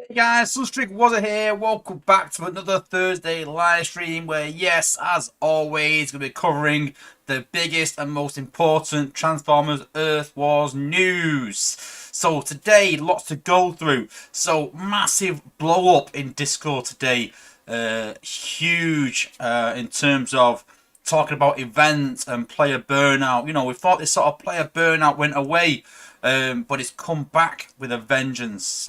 Hey guys, Sunstreaker Wozza here. Welcome back to another Thursday live stream where, yes, as always, going to be covering the biggest and most important Transformers Earth Wars news. So today, lots to go through. So massive blow up in Discord today. Huge in terms of talking about events and player burnout. You know, we thought this sort of player burnout went away. But it's come back with a vengeance.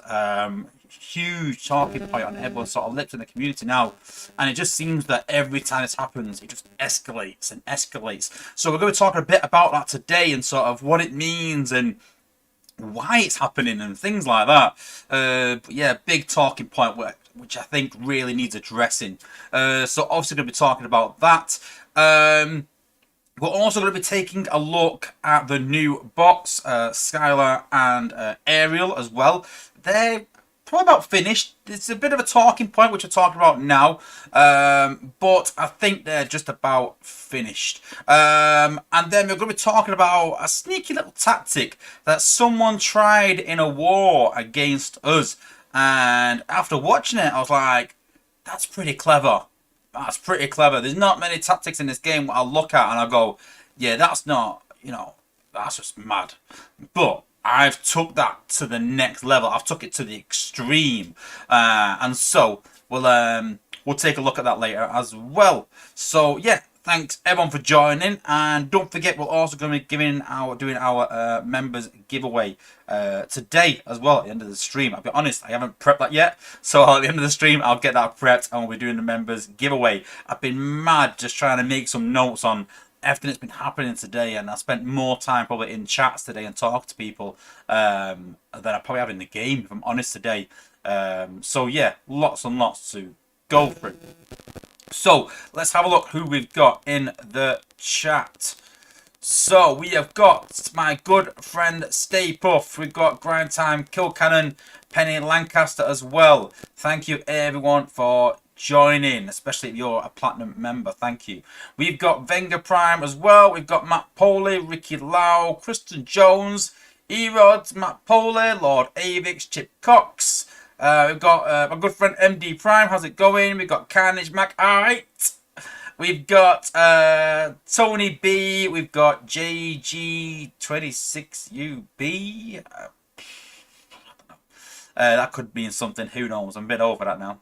Huge talking point on everyone's sort of lips in the community now, and it just seems that every time this happens, it just escalates and escalates. So we're going to talk a bit about that today and sort of what it means and why it's happening and things like that. But yeah, big talking point which I think really needs addressing. So obviously going to be talking about that. We're also going to be taking a look at the new box, Skylar and Ariel as well. They're probably about finished. It's a bit of a talking point, which we're talking about now, but I think they're just about finished. And then we're going to be talking about a sneaky little tactic that someone tried in a war against us. And after watching it, I was like, that's pretty clever. That's pretty clever. There's not many tactics in this game I'll look at and I'll go, yeah, that's not, that's just mad. But I've took that to the next level. I've took it to the extreme. And so we'll take a look at that later as well. So yeah, thanks everyone for joining, and don't forget we're also going to be doing our members giveaway today as well at the end of the stream. I'll be honest, I haven't prepped that yet, so at the end of the stream I'll get that prepped and we'll be doing the members giveaway. I've been mad just trying to make some notes on everything that's been happening today, and I spent more time probably in chats today and talk to people than I probably have in the game, if I'm honest, today. So yeah, lots and lots to go through. So let's have a look who we've got in the chat. So we have got my good friend Stay Puff. We've got Grind Time, Kill Cannon, Penny Lancaster as well. Thank you everyone for joining, especially if you're a platinum member. Thank you. We've got Venga Prime as well. We've got Matt Poley, Ricky Lau, Kristen Jones, Erods, Matt Poley, Lord Avix, Chip Cox. We've got my good friend MD Prime. How's it going? We've got Carnage Mac. Alright. We've got Tony B. We've got JG26UB. That could mean something. Who knows? I'm a bit over that now.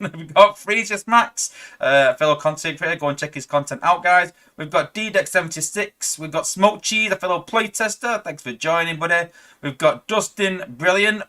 We've got Freesius Max, fellow content creator. Go and check his content out, guys. We've got DDEX76. We've got Smoke Cheese, a fellow playtester. Thanks for joining, buddy. We've got Dustin Brilliant.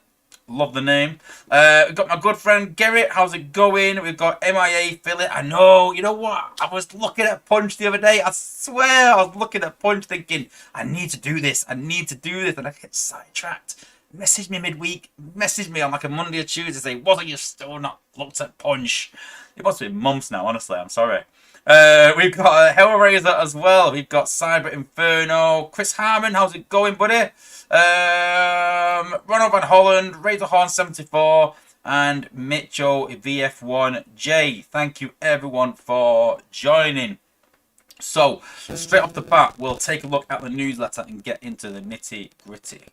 Love the name. We've got my good friend Gerrit. How's it going? We've got MIA Philip. I know. You know what? I was looking at Punch the other day. I swear I was looking at Punch thinking, I need to do this. I need to do this. And I get sidetracked. Message me midweek. Message me on like a Monday or Tuesday. Say, wasn't you still not looked at Punch? It must be months now, honestly. I'm sorry. We've got Hellraiser as well. We've got Cyber Inferno. Chris Harmon, how's it going, buddy? Ronald Van Holland, Razorhorn 74, and Mitchell VF1J. Thank you everyone for joining. So, straight off the bat, we'll take a look at the newsletter and get into the nitty gritty.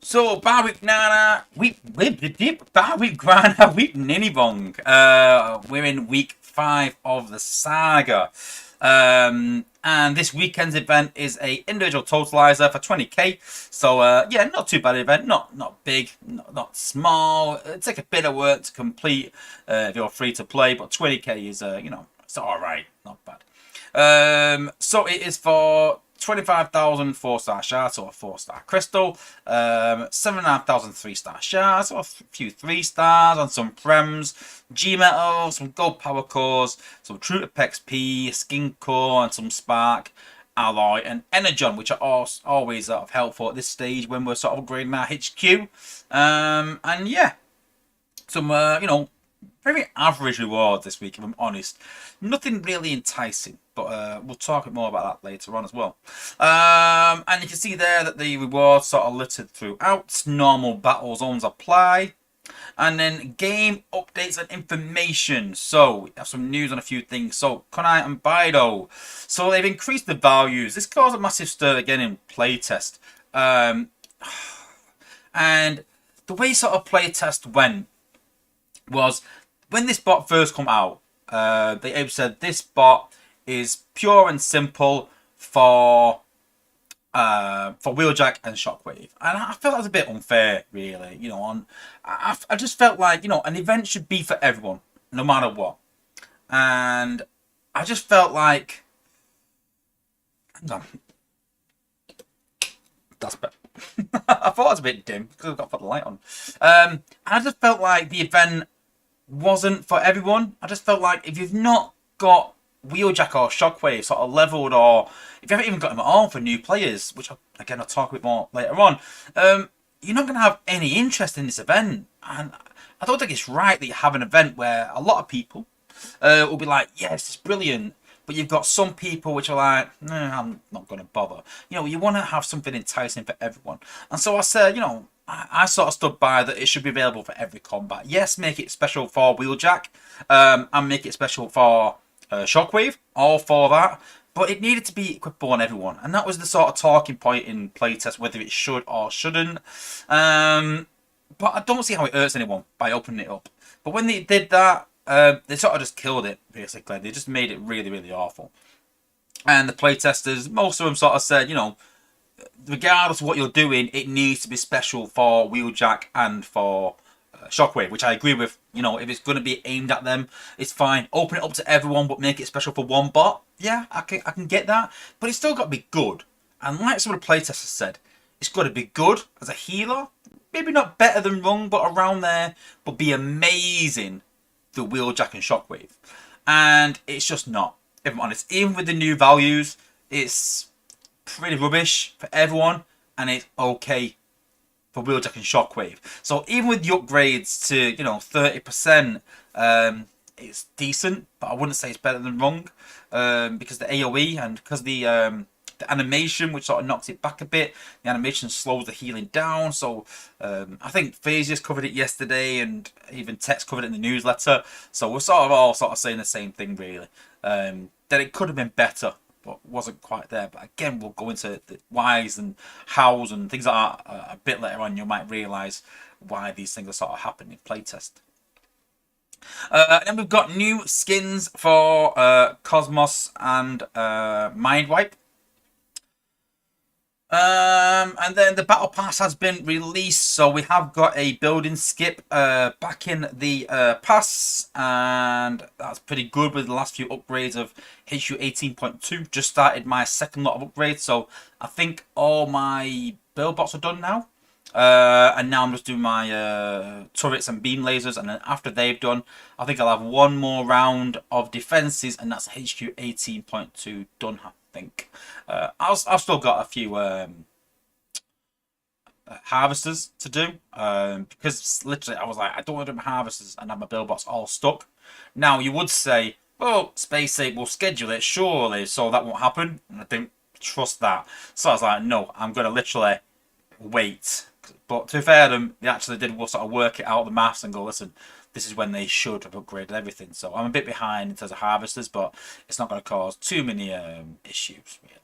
So, Barwick Nana, Barwick Grana, Week Ninibong. We're in week 5 of the saga. And this weekend's event is a individual totalizer for 20k. So yeah, not too bad event, not big, not small. It'll take a bit of work to complete if you're free to play, but 20k is it's all right, not bad. So it is for 25,000 4-star shards or a 4-star crystal, 7,500 3-star shards or a few 3-stars on some prems, G metal, some gold power cores, some true XP, skin core, and some spark, alloy, and energon, which are always sort of helpful at this stage when we're sort of upgrading our HQ. And yeah, some very average rewards this week, if I'm honest. Nothing really enticing, but we'll talk more about that later on as well. And you can see there that the rewards sort of littered throughout. Normal battle zones apply. And then game updates and information. So we have some news on a few things. So Konai and Bido. So they've increased the values. This caused a massive stir again in playtest. And the way sort of playtest went was when this bot first come out, they said this bot is pure and simple for Wheeljack and Shockwave, and I felt that was a bit unfair, really. You know, I just felt like, you know, an event should be for everyone, no matter what, and I just felt like, hang on, that's better. I thought it was a bit dim because I've got to put the light on. I just felt like the event wasn't for everyone. I just felt like if you've not got Wheeljack or Shockwave sort of leveled, or if you haven't even got them at all for new players, which again I'll talk a bit more later on, you're not going to have any interest in this event. And I don't think it's right that you have an event where a lot of people will be like, yes, it's brilliant, but you've got some people which are like, nah, I'm not going to bother. You know, you want to have something enticing for everyone. And so I said, you know, I sort of stood by that it should be available for every combat. Yes, make it special for Wheeljack, and make it special for Shockwave, all for that. But it needed to be equipable on everyone. And that was the sort of talking point in playtest, whether it should or shouldn't. But I don't see how it hurts anyone by opening it up. But when they did that, they sort of just killed it, basically. They just made it really, really awful. And the playtesters, most of them sort of said, you know, regardless of what you're doing, it needs to be special for Wheeljack and for Shockwave, which I agree with. You know, if it's going to be aimed at them, it's fine. Open it up to everyone, but make it special for one bot. Yeah, I can get that. But it's still got to be good. And like some of the playtesters said, it's got to be good as a healer. Maybe not better than Rung, but around there. But be amazing for Wheeljack and Shockwave. And it's just not. If I'm honest, even with the new values, it's pretty rubbish for everyone, and it's okay for Wheeljack and Shockwave. So even with the upgrades to, you know, 30%, it's decent, but I wouldn't say it's better than Rung, because the AoE and because the animation, which sort of knocks it back a bit, the animation slows the healing down. So I think FaZe just covered it yesterday, and even Tex covered it in the newsletter. So we're sort of all sort of saying the same thing, really. That it could have been better, but wasn't quite there. But again, we'll go into the whys and hows and things like that a bit later on. You might realise why these things are sort of happening in playtest. And then we've got new skins for Cosmos and Mindwipe. And then the Battle Pass has been released, so we have got a building skip back in the pass, and that's pretty good with the last few upgrades of HU 18.2. Just started my second lot of upgrades, so I think all my build bots are done now. And now I'm just doing my turrets and beam lasers, and then after they've done, I think I'll have one more round of defenses, and that's HQ 18.2 done, I think. I've still got a few harvesters to do, because literally I was like, I don't want to do my harvesters and have my build bots all stuck. Now you would say, well, Space 8 will schedule it, surely, so that won't happen, and I don't trust that. So I was like, no, I'm going to literally wait. But to be fair to them, they actually did sort of work it out, the maths, and go, listen, this is when they should have upgraded everything. So I'm a bit behind in terms of harvesters, but it's not going to cause too many issues, really.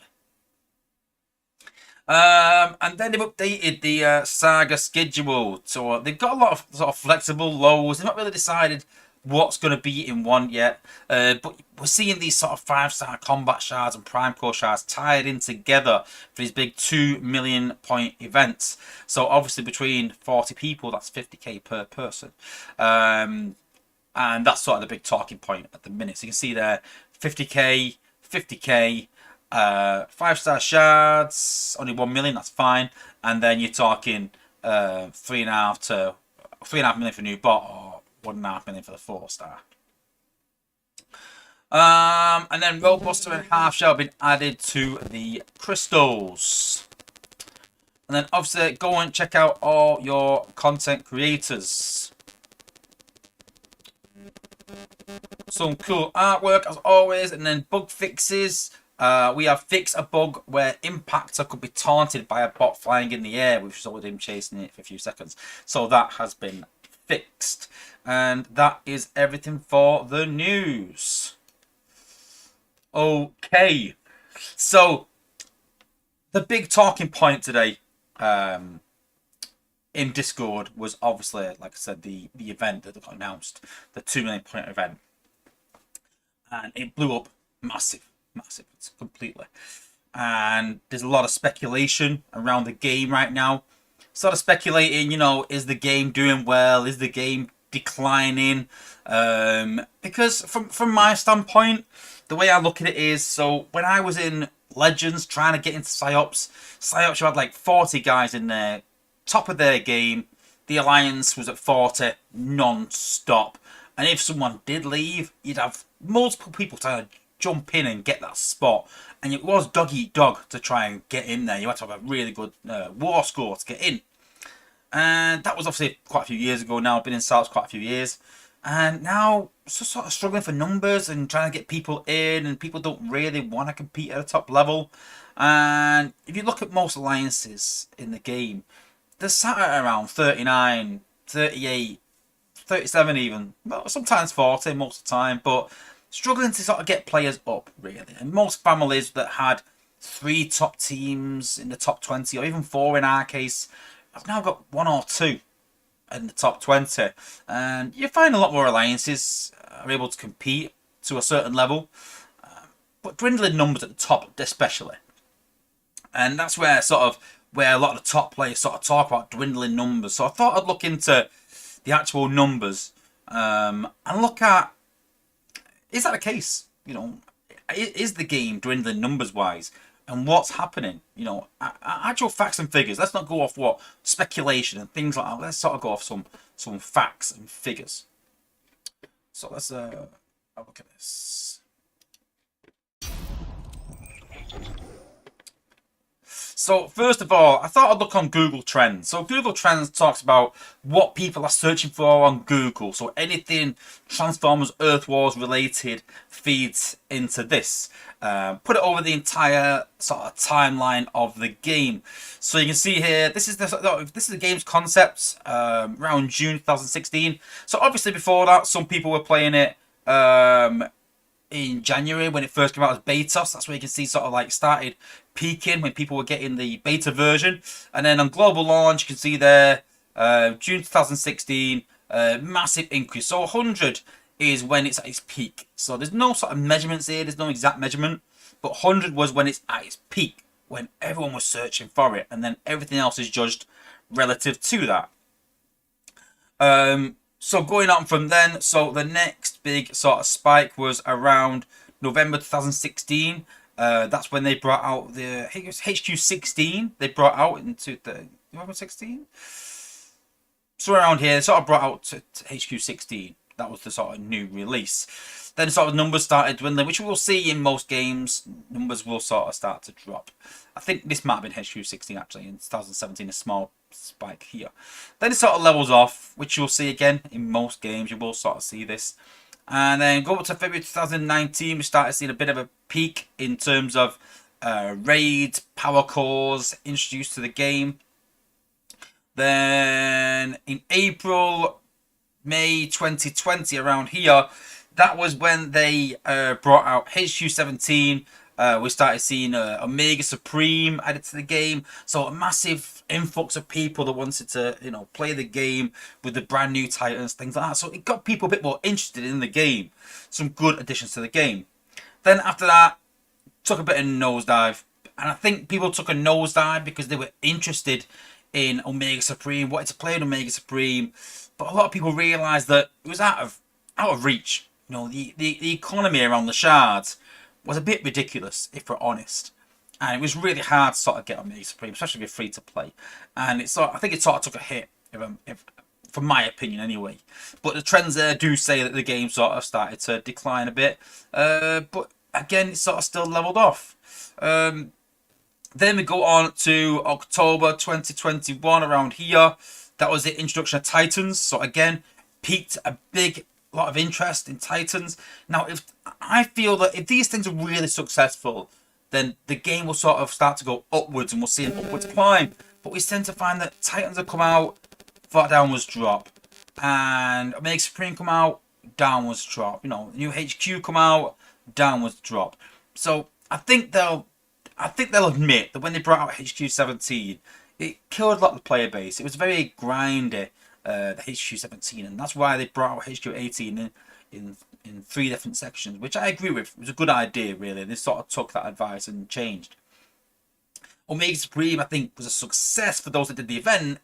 And then they've updated the Saga schedule. So they've got a lot of sort of flexible lows. They've not really decided what's going to be in one yet. But we're seeing these sort of 5-star combat shards and prime core shards tied in together for these big 2 million point events. So obviously between 40 people, that's 50k per person. And that's sort of the big talking point at the minute. So you can see there, 50k, 50k, 5-star shards, only 1 million, that's fine. And then you're talking 3.5 million for new bot, or 1.5 million for the 4-star. And then Roadbuster and Half Shell have been added to the crystals. And then obviously go and check out all your content creators. Some cool artwork as always, and then bug fixes. We have fixed a bug where Impactor could be taunted by a bot flying in the air, which resulted in him chasing it for a few seconds. So that has been fixed. And that is everything for the news. Okay. So, the big talking point today in Discord was obviously, like I said, the event that got announced, the 2 million point event, and it blew up massive, completely. And there's a lot of speculation around the game right now. Sort of speculating, is the game doing well? Is the game declining? Because from my standpoint, the way I look at it is, so when I was in Legends trying to get into Psyops, you had like 40 guys in there, top of their game. The Alliance was at 40 non-stop. And if someone did leave, you'd have multiple people trying to jump in and get that spot. And it was dog eat dog to try and get in there. You had to have a really good war score to get in. And that was obviously quite a few years ago now. I've been in Psyops quite a few years. And now, sort of struggling for numbers and trying to get people in. And people don't really want to compete at a top level. And if you look at most alliances in the game, they're sat at around 39, 38, 37 even. Well, sometimes 40 most of the time. But struggling to sort of get players up, really. And most families that had 3 top teams in the top 20, or even 4 in our case, have now got 1 or 2 in the top 20. And you find a lot more alliances are able to compete to a certain level, but dwindling numbers at the top especially. And that's where a lot of the top players sort of talk about dwindling numbers. So I thought I'd look into the actual numbers and look at, is that the case? Is the game dwindling numbers wise? And what's happening? Actual facts and figures. Let's not go off what speculation and things like that. Let's sort of go off some facts and figures. So let's have a look at this. So first of all, I thought I'd look on Google Trends. So Google Trends talks about what people are searching for on Google. So anything Transformers Earth Wars related feeds into this. Put it over the entire sort of timeline of the game. So you can see here, this is the game's concept around June 2016. So obviously before that, some people were playing it in January when it first came out as beta. So that's where you can see sort of like started peaking when people were getting the beta version. And then on global launch, you can see there, June 2016, massive increase. So 100 is when it's at its peak. So there's no sort of measurements here. There's no exact measurement. But 100 was when it's at its peak, when everyone was searching for it. And then everything else is judged relative to that. So going on from then, so the next big sort of spike was around November 2016. That's when they brought out the HQ16. They brought out into the November 16. So around here, they sort of brought out to HQ16. That was the sort of new release. Then sort of numbers started dwindling, which we will see in most games. Numbers will sort of start to drop. I think this might have been HQ16 actually in 2017, a small spike here. Then it sort of levels off, which you'll see again in most games. You will sort of see this. And then go up to February 2019, we started seeing a bit of a peak in terms of raids, power cores introduced to the game. Then in April, May 2020, around here, that was when they brought out HQ17. We started seeing Omega Supreme added to the game. So a massive influx of people that wanted to, play the game with the brand new Titans, things like that. So it got people a bit more interested in the game. Some good additions to the game. Then after that, took a bit of nosedive. And I think people took a nosedive because they were interested in Omega Supreme, wanted to play an Omega Supreme. But a lot of people realised that it was out of reach. The economy around the shards was a bit ridiculous, if we're honest. And it was really hard to sort of get on Omega Supreme, especially if you're free to play. And I think it sort of took a hit, from my opinion anyway. But the trends there do say that the game sort of started to decline a bit. But again, it sort of still leveled off. Then we go on to October 2021, around here. That was the introduction of Titans. So again, peaked a lot of interest in Titans. Now, I feel that if these things are really successful, then the game will sort of start to go upwards and we'll see an upwards climb. But we tend to find that Titans have come out, for downwards drop. And Omega Supreme come out, downwards drop. New HQ come out, downwards drop. So I think they'll admit that when they brought out HQ17, it killed a lot of the player base. It was very grindy, the HQ17, and that's why they brought out HQ18 in 3 different sections, which I agree with. It was a good idea, really. They sort of took that advice and changed. Omega Supreme, I think, was a success for those that did the event,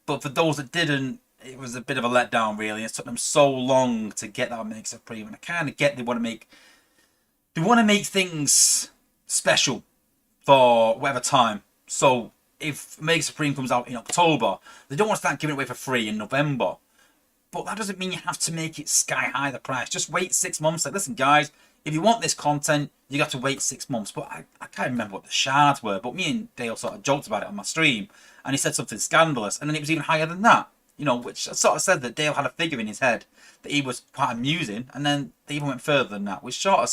but for those that didn't, it was a bit of a letdown, really. It took them so long to get that Omega Supreme, and I kind of get they want to make things special for whatever time. So if Omega Supreme comes out in October, they don't want to start giving it away for free in November. But that doesn't mean you have to make it sky high the price. Just wait 6 months. Like, listen, guys, if you want this content, you got to wait 6 months. But I can't remember what the shards were. But me and Dale sort of joked about it on my stream, and he said something scandalous, and then it was even higher than that. You know, which sort of said that Dale had a figure in his head that he was quite amusing, and then they even went further than that, which sort of,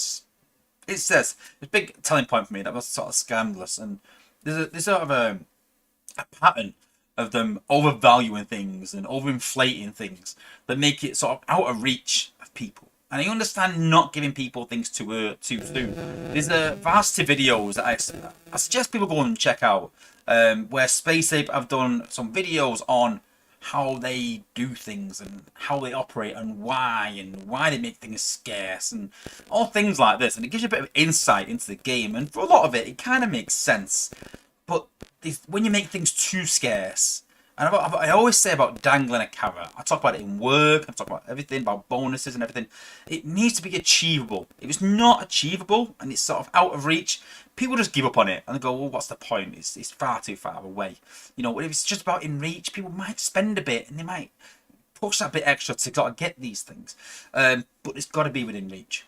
it says, it's a big telling point for me that was sort of scandalous. And there's sort of a pattern of them overvaluing things and overinflating things that make it sort of out of reach of people. And I understand not giving people things too soon. There's a vast of videos that I suggest people go and check out, where Space Ape have done some videos on how they do things and how they operate and why they make things scarce and all things like this. And it gives you a bit of insight into the game. And for a lot of it, it kind of makes sense. But when you make things too scarce, and I always say about dangling a carrot, I talk about it in work, I talk about everything, about bonuses and everything, it needs to be achievable. If it's not achievable and it's sort of out of reach, people just give up on it and they go, well, what's the point? It's far too far away. You know, if it's just about in reach, people might spend a bit and they might push that bit extra to sort of get these things. But it's got to be within reach.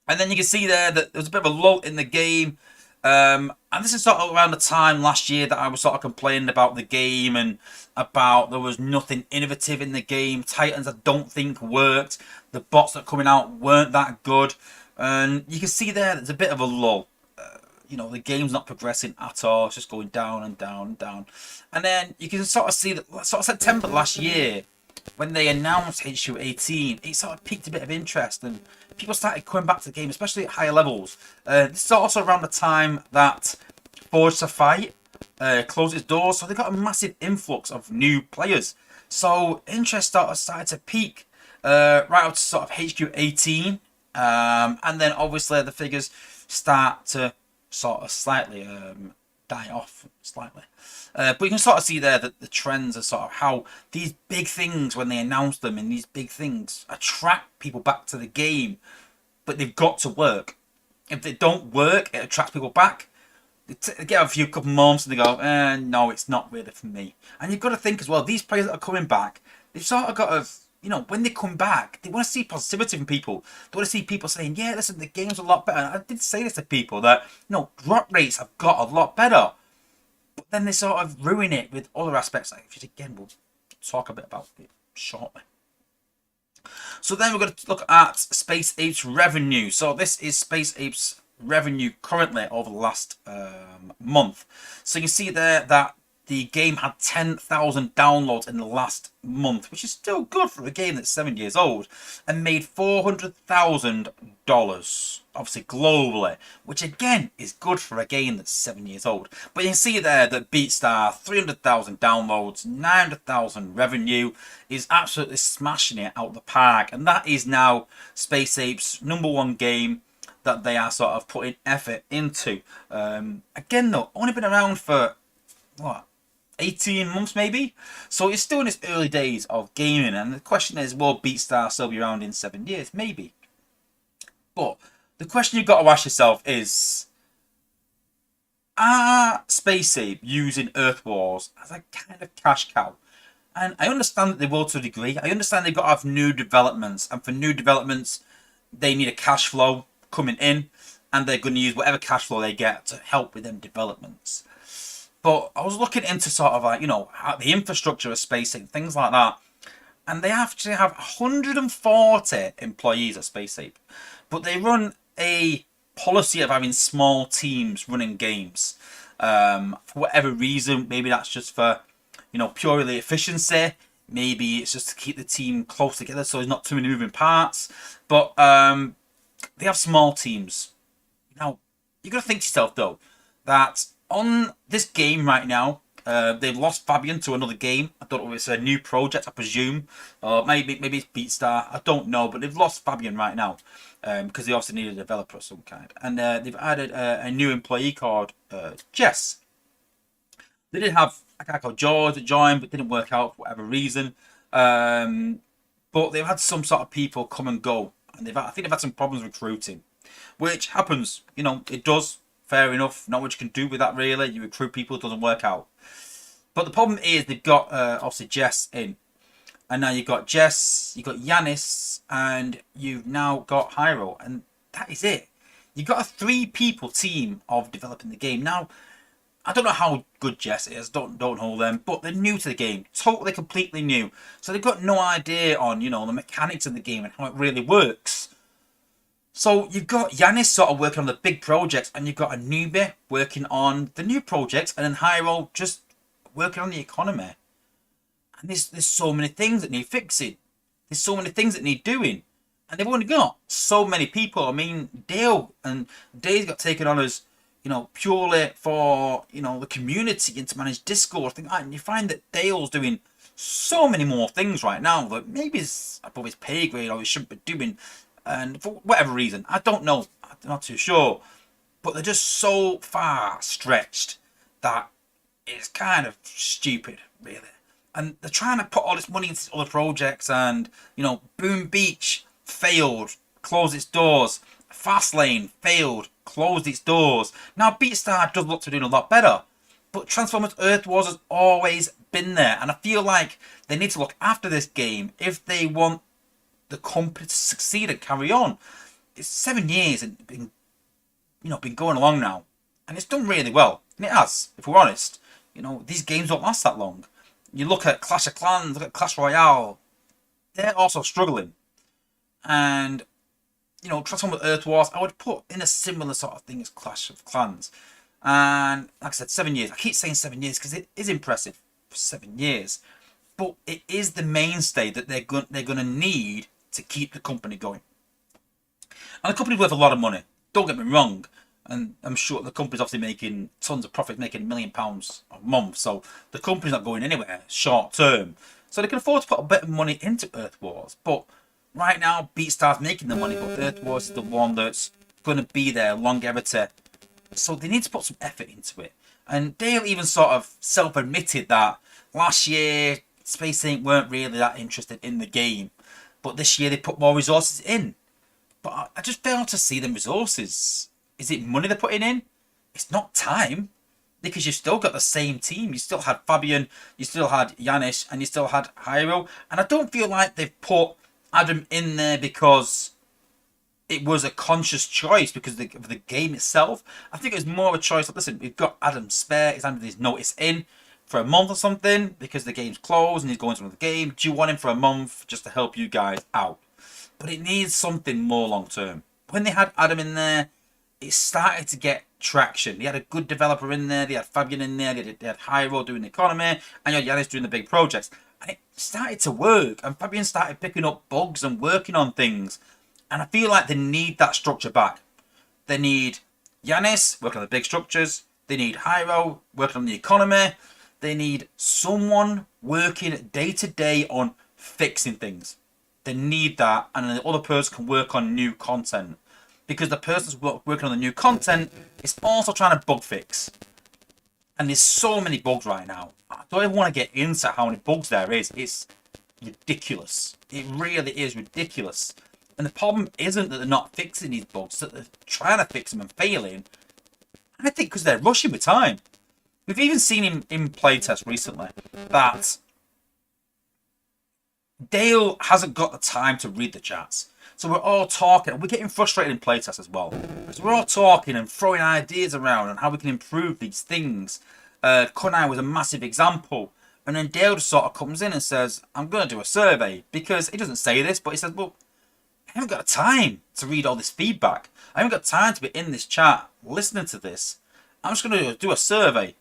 And then you can see there that there's a bit of a lull in the game. And this is sort of around the time last year that I was sort of complaining about the game and about there was nothing innovative in the game. Titans I don't think worked. The bots that are coming out weren't that good. And you can see there's a bit of a lull. You know, the game's not progressing at all. It's just going down and down and down. And then you can sort of see that sort of September last year, when they announced HQ18, it sort of piqued a bit of interest and people started coming back to the game, especially at higher levels. This is also around the time that Forged to Fight closed its doors, so they got a massive influx of new players. So interest started to peak right up to sort of HQ18, and then obviously the figures start to sort of slightly die off slightly. But you can sort of see there that the trends are sort of how these big things, when they announce them and these big things, attract people back to the game. But they've got to work. If they don't work, it attracts people back. They get a couple months and they go, no, it's not really for me. And you've got to think as well, these players that are coming back, they've sort of got to, you know, when they come back, they want to see positivity from people. They want to see people saying, yeah, listen, the game's a lot better. And I did say this to people that, you know, drop rates have got a lot better. But then they sort of ruin it with other aspects, which again, we'll talk a bit about it shortly. So then we're going to look at Space Ape's revenue. So this is Space Ape's revenue currently over the last month. So you can see there that the game had 10,000 downloads in the last month, which is still good for a game that's 7 years old, and made $400,000, obviously globally, which again is good for a game that's 7 years old. But you can see there that Beatstar, 300,000 downloads, 900,000 revenue, is absolutely smashing it out the park, and that is now Space Ape's #1 game that they are sort of putting effort into. Again though, only been around for, what, 18 months maybe? So it's still in its early days of gaming, and the question is, will Beatstar still be around in 7 years? Maybe. But the question you've got to ask yourself is, are Space Ape using Earth Wars as a kind of cash cow? And I understand that they will to a degree. I understand they've got to have new developments, and for new developments they need a cash flow coming in, and they're going to use whatever cash flow they get to help with them developments. But I was looking into sort of like, you know, the infrastructure of Space Ape, things like that. And they actually have 140 employees at Space Ape. But they run a policy of having small teams running games. For whatever reason, maybe that's just for, you know, purely efficiency. Maybe it's just to keep the team close together so there's not too many moving parts. But they have small teams. Now, you've got to think to yourself, though, that on this game right now, They've lost Fabian to another game. I don't know if it's a new project, I presume, or maybe it's Beatstar. I don't know, but they've lost Fabian right now because they obviously need a developer of some kind, and they've added a new employee called Jess. They did have a guy called George that joined, but didn't work out for whatever reason. But they've had some sort of people come and go, and I think they've had some problems recruiting, which happens. You know, it does. Fair enough. Not much you can do with that really. You recruit people, it doesn't work out. But the problem is they've got obviously Jess in, and now you've got Jess, you've got Yanis, and you've now got Hyro, and that is it. You've got a 3-people team of developing the game now. I don't know how good Jess is, don't hold them, but they're new to the game, totally, completely new. So they've got no idea on, you know, the mechanics of the game and how it really works. So you've got Yanis sort of working on the big projects, and you've got a newbie working on the new projects, and then Hyro just working on the economy. And there's so many things that need fixing. There's so many things that need doing. And they've only got so many people. I mean, Dale's got taken on as, you know, purely for, you know, the community and to manage Discord. And you find that Dale's doing so many more things right now that maybe it's above his pay grade or he shouldn't be doing. And for whatever reason, I don't know. I'm not too sure. But they're just so far stretched that it's kind of stupid, really. And they're trying to put all this money into other projects, and, you know, Boom Beach failed, closed its doors. Fastlane failed, closed its doors. Now Beatstar does look to be doing a lot better, but Transformers Earth Wars has always been there, and I feel like they need to look after this game if they want the company to succeed and carry on. It's 7 years and been going along now, and it's done really well, and it has, if we're honest. You know, these games don't last that long. You look at Clash of Clans, look at Clash Royale, they're also struggling. And, you know, Transformers Earth Wars, I would put in a similar sort of thing as Clash of Clans. And, like I said, 7 years. I keep saying 7 years because it is impressive for 7 years. But it is the mainstay that they're going to need to keep the company going. And the company's worth a lot of money. Don't get me wrong. And I'm sure the company's obviously making tons of profit, making £1 million a month. So the company's not going anywhere short term. So they can afford to put a bit of money into Earth Wars. But right now, Beatstar's making the money, but Earth Wars is the one that's going to be there longevity. So they need to put some effort into it. And Dale even sort of self-admitted that last year, Space Inc. weren't really that interested in the game. But this year they put more resources in. But I just fail to see them resources. Is it money they're putting in? It's not time. Because you've still got the same team. You still had Fabian, you still had Yanis, and you still had Hyro. And I don't feel like they've put Adam in there because it was a conscious choice because of the game itself. I think it was more of a choice. Like, listen, we've got Adam spare. He's handed his notice in for a month or something because the game's closed and he's going to another game. Do you want him for a month just to help you guys out? But it needs something more long term. When they had Adam in there, it started to get traction. They had a good developer in there. They had Fabian in there. They had Hyro doing the economy, and you had Yanis doing the big projects. And it started to work. And Fabian started picking up bugs and working on things. And I feel like they need that structure back. They need Yanis working on the big structures. They need Hyro working on the economy. They need someone working day to day on fixing things. They need that, and the other person can work on new content. Because the person who's working on the new content is also trying to bug fix. And there's so many bugs right now. I don't even want to get into how many bugs there is. It's ridiculous. It really is ridiculous. And the problem isn't that they're not fixing these bugs, that they're trying to fix them and failing. And I think because they're rushing with time. We've even seen in playtest recently that Dale hasn't got the time to read the chats. So we're all talking, and we're getting frustrated in playtest as well. So we're all talking and throwing ideas around on how we can improve these things. Kunai was a massive example. And then Dale just sort of comes in and says, I'm going to do a survey. Because he doesn't say this, but he says, well, I haven't got time to read all this feedback. I haven't got time to be in this chat listening to this. I'm just going to do a survey.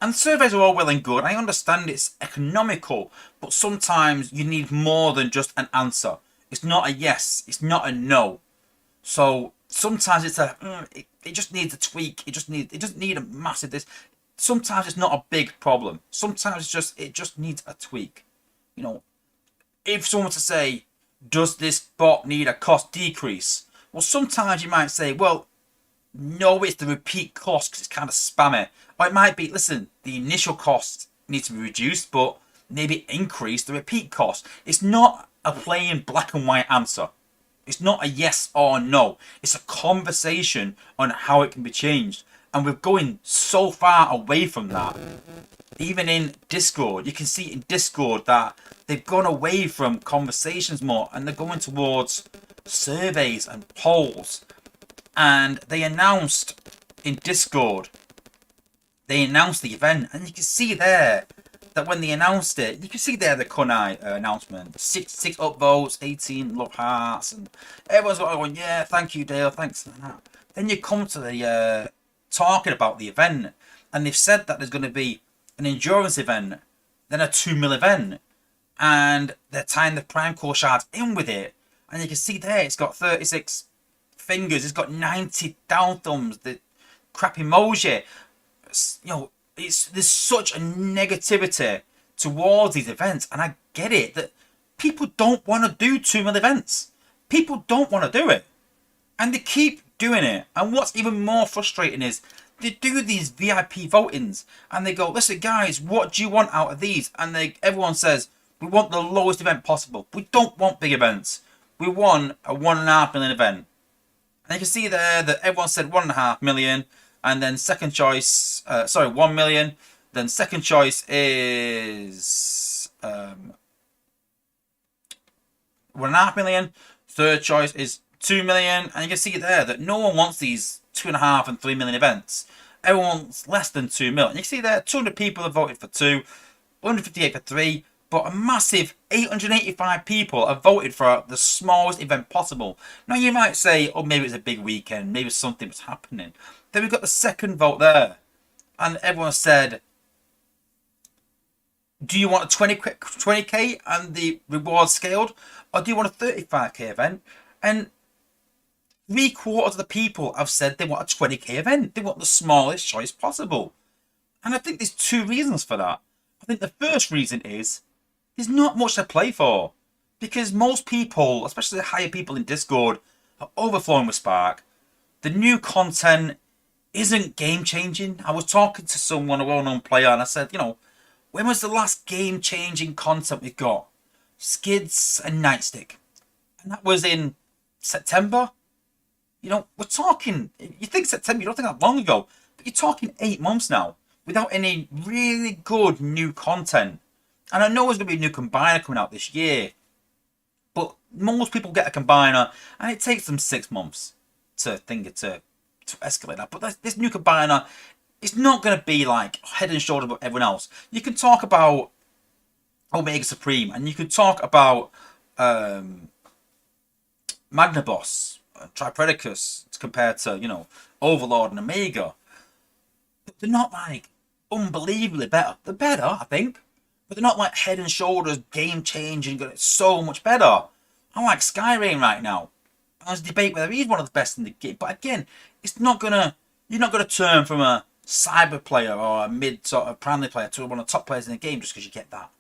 And surveys are all well and good. I understand it's economical, but sometimes you need more than just an answer. It's not a yes. It's not a no. So sometimes it's it just needs a tweak. It doesn't need a massive this. sometimes it's not a big problem. Sometimes it just needs a tweak. You know, if someone were to say, does this bot need a cost decrease? Well, sometimes you might say, well, no, it's the repeat cost because it's kind of spammy. Or it might be, listen, the initial cost needs to be reduced, but maybe increase the repeat cost. It's not a plain black and white answer. It's not a yes or no. It's a conversation on how it can be changed. And we're going so far away from that. Even in Discord, you can see in Discord that they've gone away from conversations more and they're going towards surveys and polls. And they announced in Discord, they announced the event, and you can see there that when they announced it, you can see there the Kunai announcement, six upvotes, 18 love hearts, and everyone's going, yeah, thank you, Dale, thanks for that. Then you come to the talking about the event, and they've said that there's going to be an endurance event, then a 2 mil event, and they're tying the Prime Core shards in with it, and you can see there it's got 36 fingers, it's got 90 down thumbs, the crap emoji. You know, there's such a negativity towards these events, and I get it that people don't want to do 2 mil events. People don't want to do it, and they keep doing it. And what's even more frustrating is they do these VIP votings, and they go, "Listen, guys, what do you want out of these?" And everyone says, "We want the lowest event possible. We don't want big events. We want a 1.5 million event." And you can see there that everyone said 1.5 million. And then second choice, 1 million. Then second choice is 1.5 million. Third choice is 2 million. And you can see there that no one wants these 2.5 and 3 million events. Everyone wants less than 2 million. You can see there 200 people have voted for 2, 158 for 3. But a massive 885 people have voted for the smallest event possible. Now you might say, oh, maybe it's a big weekend, maybe something was happening. Then we've got the second vote there. And everyone said, do you want a 20k and the reward scaled? Or do you want a 35k event? And 3/4 of the people have said they want a 20k event. They want the smallest choice possible. And I think there's 2 reasons for that. I think the first reason is, there's not much to play for. Because most people, especially the higher people in Discord, are overflowing with Spark. The new content isn't game changing. I was talking to someone, a well-known player, and I said, you know, when was the last game changing content we got? Skids and Nightstick. And that was in September. You know, we're talking, you think September, you don't think that long ago, but you're talking 8 months now without any really good new content. And I know there's going to be a new combiner coming out this year, but most people get a combiner and it takes them 6 months to escalate that. But this new combiner is not going to be like head and shoulders above everyone else. You can talk about Omega Supreme and you can talk about Magnaboss, Tripredicus compared to, you know, Overlord and Omega. But they're not like unbelievably better. They're better, I think. But they're not like head and shoulders, game changing, so much better. I like Skyrain right now. There's a debate whether he's one of the best in the game. But again, it's not gonna. You're not gonna turn from a cyber player or a mid sort of primary player to one of the top players in the game just because you get that.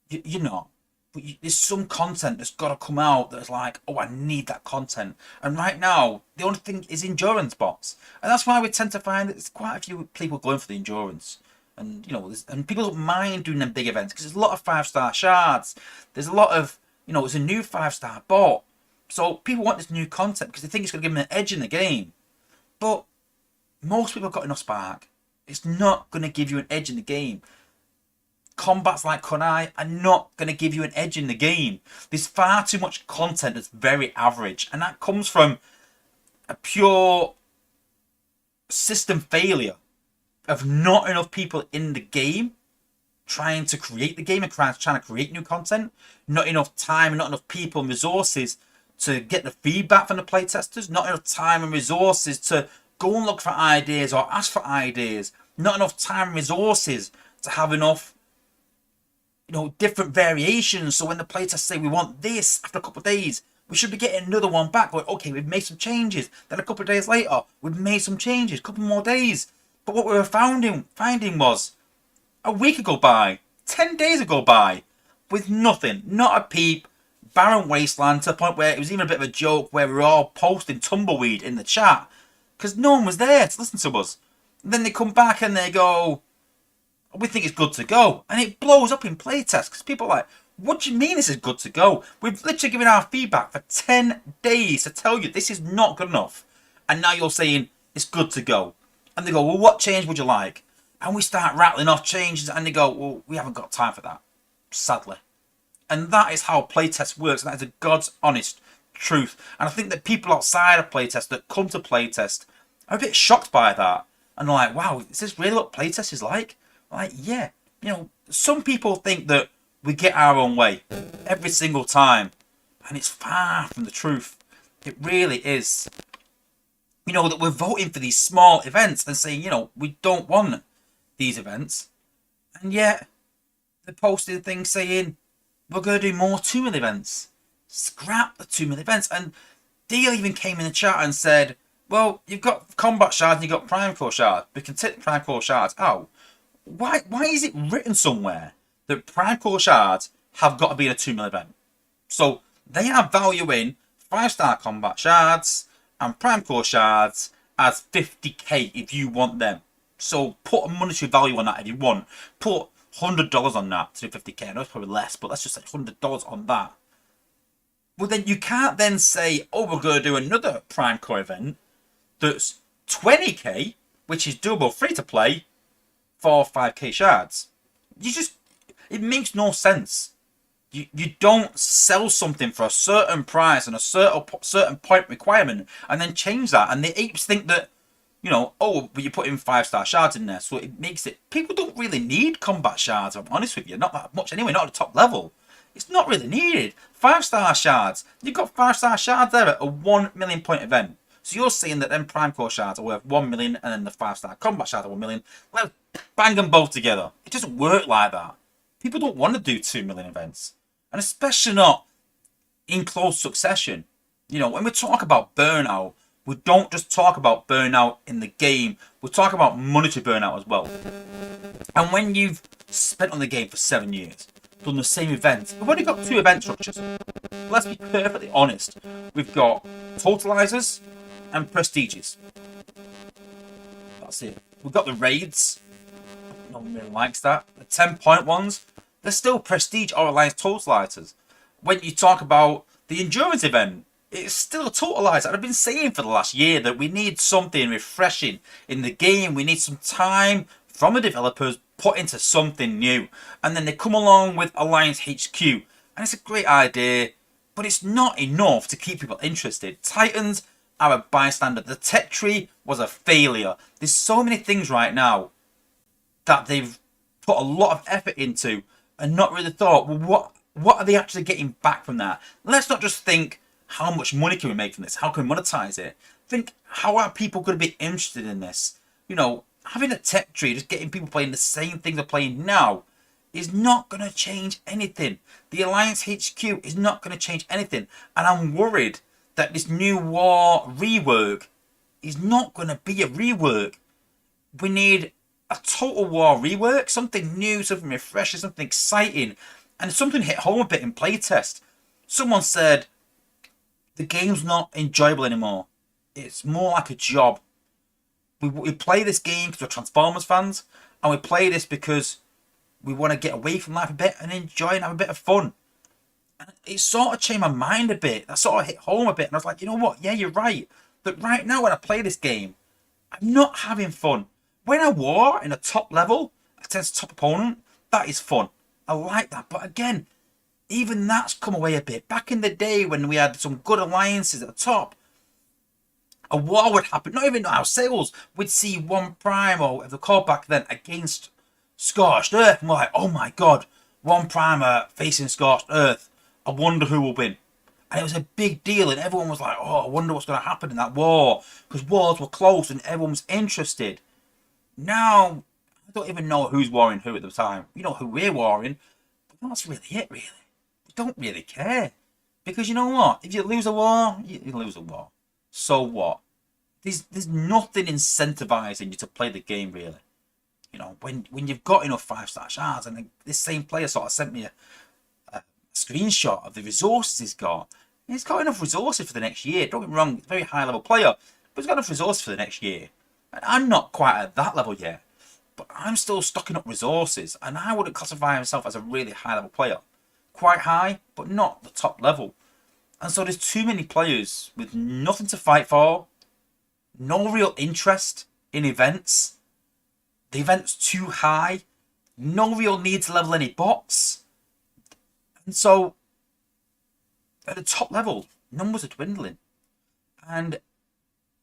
You're not. But there's some content that's got to come out that's like, oh, I need that content. And right now, the only thing is endurance bots, and that's why we tend to find that there's quite a few people going for the endurance. And you know, and people don't mind doing them big events because there's a lot of 5-star shards. There's a lot of, you know, it's a new 5-star bot. So people want this new content because they think it's going to give them an edge in the game. But most people have got enough Spark. It's not going to give you an edge in the game. Combats like Kunai are not going to give you an edge in the game. There's far too much content that's very average. And that comes from a pure system failure of not enough people in the game trying to create the game and trying to create new content. Not enough time, not enough people and resources to get the feedback from the playtesters. Not enough time and resources to go and look for ideas or ask for ideas. Not enough time and resources to have enough, you know, different variations. So when the playtesters say we want this after a couple of days, we should be getting another one back. Like, okay, we've made some changes. Then a couple of days later, we've made some changes. A couple more days. But what we were finding was a week would go by, 10 days would go by, with nothing, not a peep, barren wasteland, to the point where it was even a bit of a joke where we were all posting tumbleweed in the chat because no one was there to listen to us. And then they come back and they go, we think it's good to go. And it blows up in playtest because people are like, what do you mean this is good to go? We've literally given our feedback for 10 days to tell you this is not good enough. And now you're saying it's good to go. And they go, well, what change would you like? And we start rattling off changes and they go, well, we haven't got time for that, sadly. And that is how playtest works. And that is the God's honest truth. And I think that people outside of playtest that come to playtest are a bit shocked by that. And they're like, wow, is this really what playtest is like? Like, yeah. You know, some people think that we get our own way every single time. And it's far from the truth. It really is. You know, that we're voting for these small events and saying, you know, we don't want these events. And yet, they're posting things saying, we're going to do more 2 mil events. Scrap the 2 mil events. And Deal even came in the chat and said, well, you've got combat shards and you've got prime core shards. We can take the prime core shards out. Why is it written somewhere that prime core shards have got to be in a 2 mil event? So they are valuing 5-star combat shards and prime core shards as 50k if you want them. So put a monetary value on that if you want. Put $100 on that to do 50k. I know it's probably less, but let's just say $100 on that. Well, then you can't then say, oh, we're going to do another prime core event that's 20k, which is doable free to play for 5k shards. It makes no sense. You don't sell something for a certain price and a certain point requirement and then change that. And the apes think that, you know, oh, but you put in 5-star shards in there, so it makes it... People don't really need combat shards, I'm honest with you. Not that much anyway, not at the top level. It's not really needed. 5-star shards. You've got 5-star shards there at a 1 million point event. So you're saying that them prime core shards are worth 1 million and then the 5-star combat shards are 1 million. Let's bang them both together. It doesn't work like that. People don't want to do 2 million events. And especially not in close succession. You know, when we talk about burnout, we don't just talk about burnout in the game. We talk about monetary burnout as well. And when you've spent on the game for 7 years, done the same events, we've only got 2 event structures. Let's be perfectly honest. We've got totalizers and prestiges. That's it. We've got the raids. No one really likes that. The 10-point ones, they're still prestige or alliance totalizers. When you talk about the endurance event, it's still a totalizer. And I've been saying for the last year that we need something refreshing in the game. We need some time from the developers put into something new. And then they come along with Alliance HQ. And it's a great idea, but it's not enough to keep people interested. Titans are a bystander. The tech tree was a failure. There's so many things right now that they've put a lot of effort into and not really thought, well, what are they actually getting back from that? Let's not just think, how much money can we make from this? How can we monetize it? Think, how are people going to be interested in this? You know, having a tech tree, just getting people playing the same thing they're playing now, is not going to change anything. The Alliance HQ is not going to change anything. And I'm worried that this new war rework is not going to be a rework. We need a total war rework, something new, something refreshing, something exciting. And something hit home a bit in playtest. Someone said, the game's not enjoyable anymore. It's more like a job. We play this game because we're Transformers fans, and we play this because we want to get away from life a bit and enjoy and have a bit of fun. And it sort of changed my mind a bit. That sort of hit home a bit, and I was like, you know what? Yeah, you're right. But right now when I play this game, I'm not having fun. When I war in a top level against a top opponent, that is fun. I like that. But again, even that's come away a bit. Back in the day when we had some good alliances at the top, a war would happen. Not even our sales. We'd see 1 prime or whatever they called back then against Scorched Earth. And we're like, oh my god, 1 primer facing Scorched Earth. I wonder who will win. And it was a big deal. And everyone was like, oh, I wonder what's going to happen in that war. Because wars were close and everyone was interested. Now, I don't even know who's warring who at the time. You know who we're warring. But that's really it, really. We don't really care. Because you know what? If you lose a war, you lose a war. So what? there's nothing incentivizing you to play the game really. You know, when you've got enough 5-star shards, and this same player sort of sent me a screenshot of the resources he's got. He's got enough resources for the next year. Don't get me wrong, very high level player, but he's got enough resources for the next year. And I'm not quite at that level yet, but I'm still stocking up resources, and I wouldn't classify myself as a really high level player. Quite high, but not the top level. And so there's too many players with nothing to fight for, no real interest in events. The event's too high, no real need to level any bots. And so at the top level, numbers are dwindling. And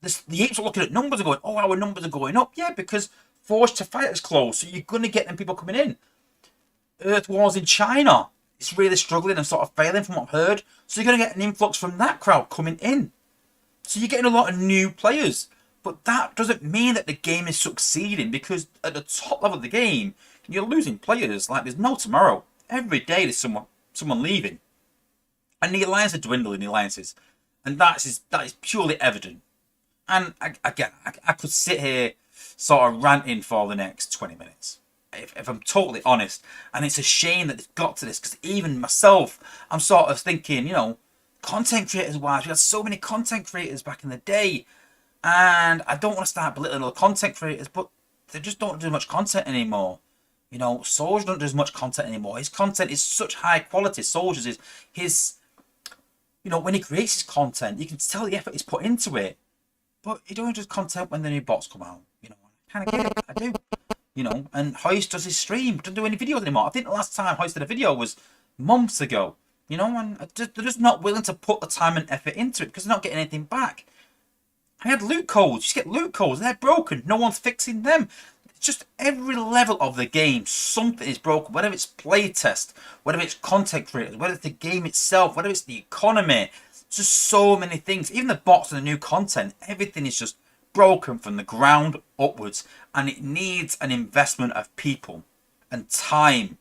the apes are looking at numbers and going, oh, our numbers are going up. Yeah, because Forged to Fight is closed, so you're going to get them people coming in. Earth Wars in China is really struggling and sort of failing from what I've heard. So you're going to get an influx from that crowd coming in. So you're getting a lot of new players. But that doesn't mean that the game is succeeding, because at the top level of the game, you're losing players like there's no tomorrow. Every day there's someone leaving. And the alliances are dwindling, the alliances. And that is purely evident. And again, I could sit here sort of ranting for the next 20 minutes. If I'm totally honest. And it's a shame that they've got to this, because even myself, I'm sort of thinking, you know, content creators wise, we had so many content creators back in the day. And I don't want to start belittling other content creators, but they just don't do much content anymore. You know, Soldier don't do as much content anymore. His content is such high quality. Soldier's is his, you know, when he creates his content, you can tell the effort he's put into it. But he don't just content when the new bots come out. You know, I kind of get it. I do. You know, and Hoist does his stream. Doesn't do any videos anymore. I think the last time Hoist did a video was months ago. You know, and they're just not willing to put the time and effort into it because they're not getting anything back. I had loot codes. You just get loot codes. They're broken. No one's fixing them. It's just every level of the game, something is broken. Whether it's playtest, whether it's content creators, whether it's the game itself, whether it's the economy. It's just so many things. Even the bots and the new content, everything is just broken from the ground upwards. And it needs an investment of people and time.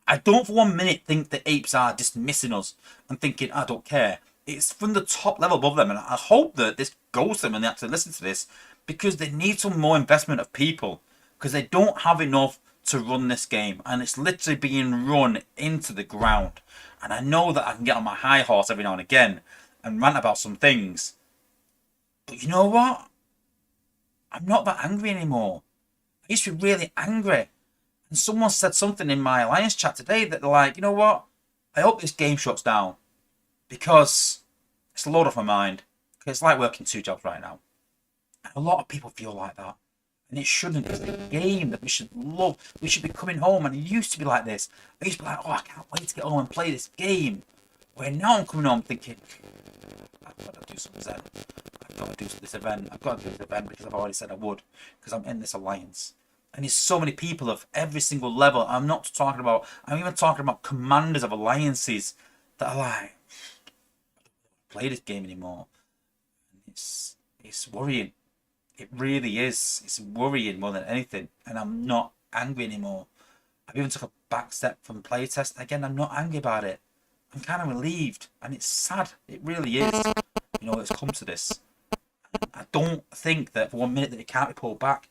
I don't for 1 minute think the apes are dismissing us and thinking, I don't care. It's from the top level above them, and I hope that this goes to them and they actually listen to this, because they need some more investment of people, because they don't have enough to run this game, and it's literally being run into the ground. And I know that I can get on my high horse every now and again and rant about some things, but you know what? I'm not that angry anymore. I used to be really angry, and someone said something in my Alliance chat today that they're like, you know what? I hope this game shuts down, because it's a load off my mind. It's like working 2 jobs right now. And a lot of people feel like that. And it shouldn't. It's the game that we should love. We should be coming home. And it used to be like this. I used to be like, oh, I can't wait to get home and play this game. Where now I'm coming home thinking, I've got to do some Zen. I've got to do this event. I've got to do this event because I've already said I would. Because I'm in this alliance. And there's so many people of every single level. I'm even talking about commanders of alliances that are like, play this game anymore. And it's worrying. It really is. It's worrying more than anything. And I'm not angry anymore. I've even took a back step from playtest. Again, I'm not angry about it. I'm kind of relieved. And it's sad. It really is. You know, it's come to this. And I don't think that for 1 minute that it can't be pulled back.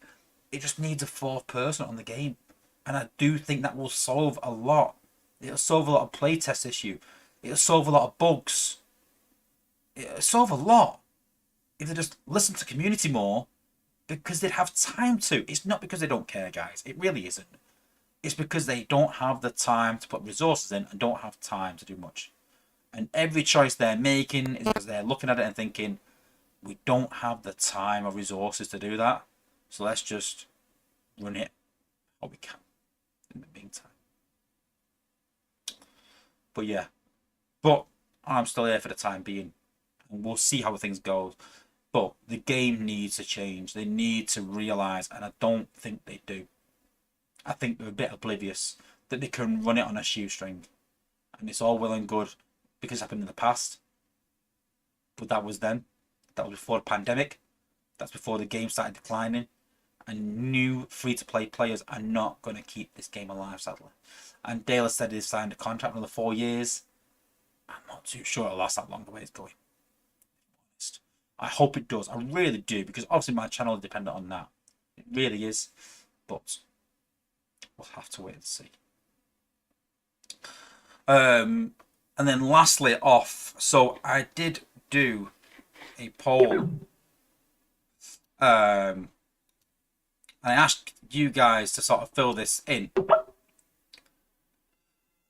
It just needs a 4th person on the game. And I do think that will solve a lot. It'll solve a lot of playtest issue. It'll solve a lot of bugs. It'll solve a lot if they just listen to community more, because they'd have time to. It's not because they don't care, guys. It really isn't. It's because they don't have the time to put resources in and don't have time to do much. And every choice they're making is because they're looking at it and thinking, we don't have the time or resources to do that. So let's just run it how we can in the meantime. But yeah. But I'm still here for the time being. And we'll see how things go. But the game needs to change. They need to realise, and I don't think they do. I think they're a bit oblivious that they can run it on a shoestring. And it's all well and good because it happened in the past. But that was then. That was before the pandemic. That's before the game started declining. And new free-to-play players are not going to keep this game alive, sadly. And Dale has said he's signed a contract for another 4 years. I'm not too sure it'll last that long the way it's going. I hope it does. I really do, because obviously my channel is dependent on that. It really is. But we'll have to wait and see. And then lastly off, so I did do a poll. And I asked you guys to sort of fill this in.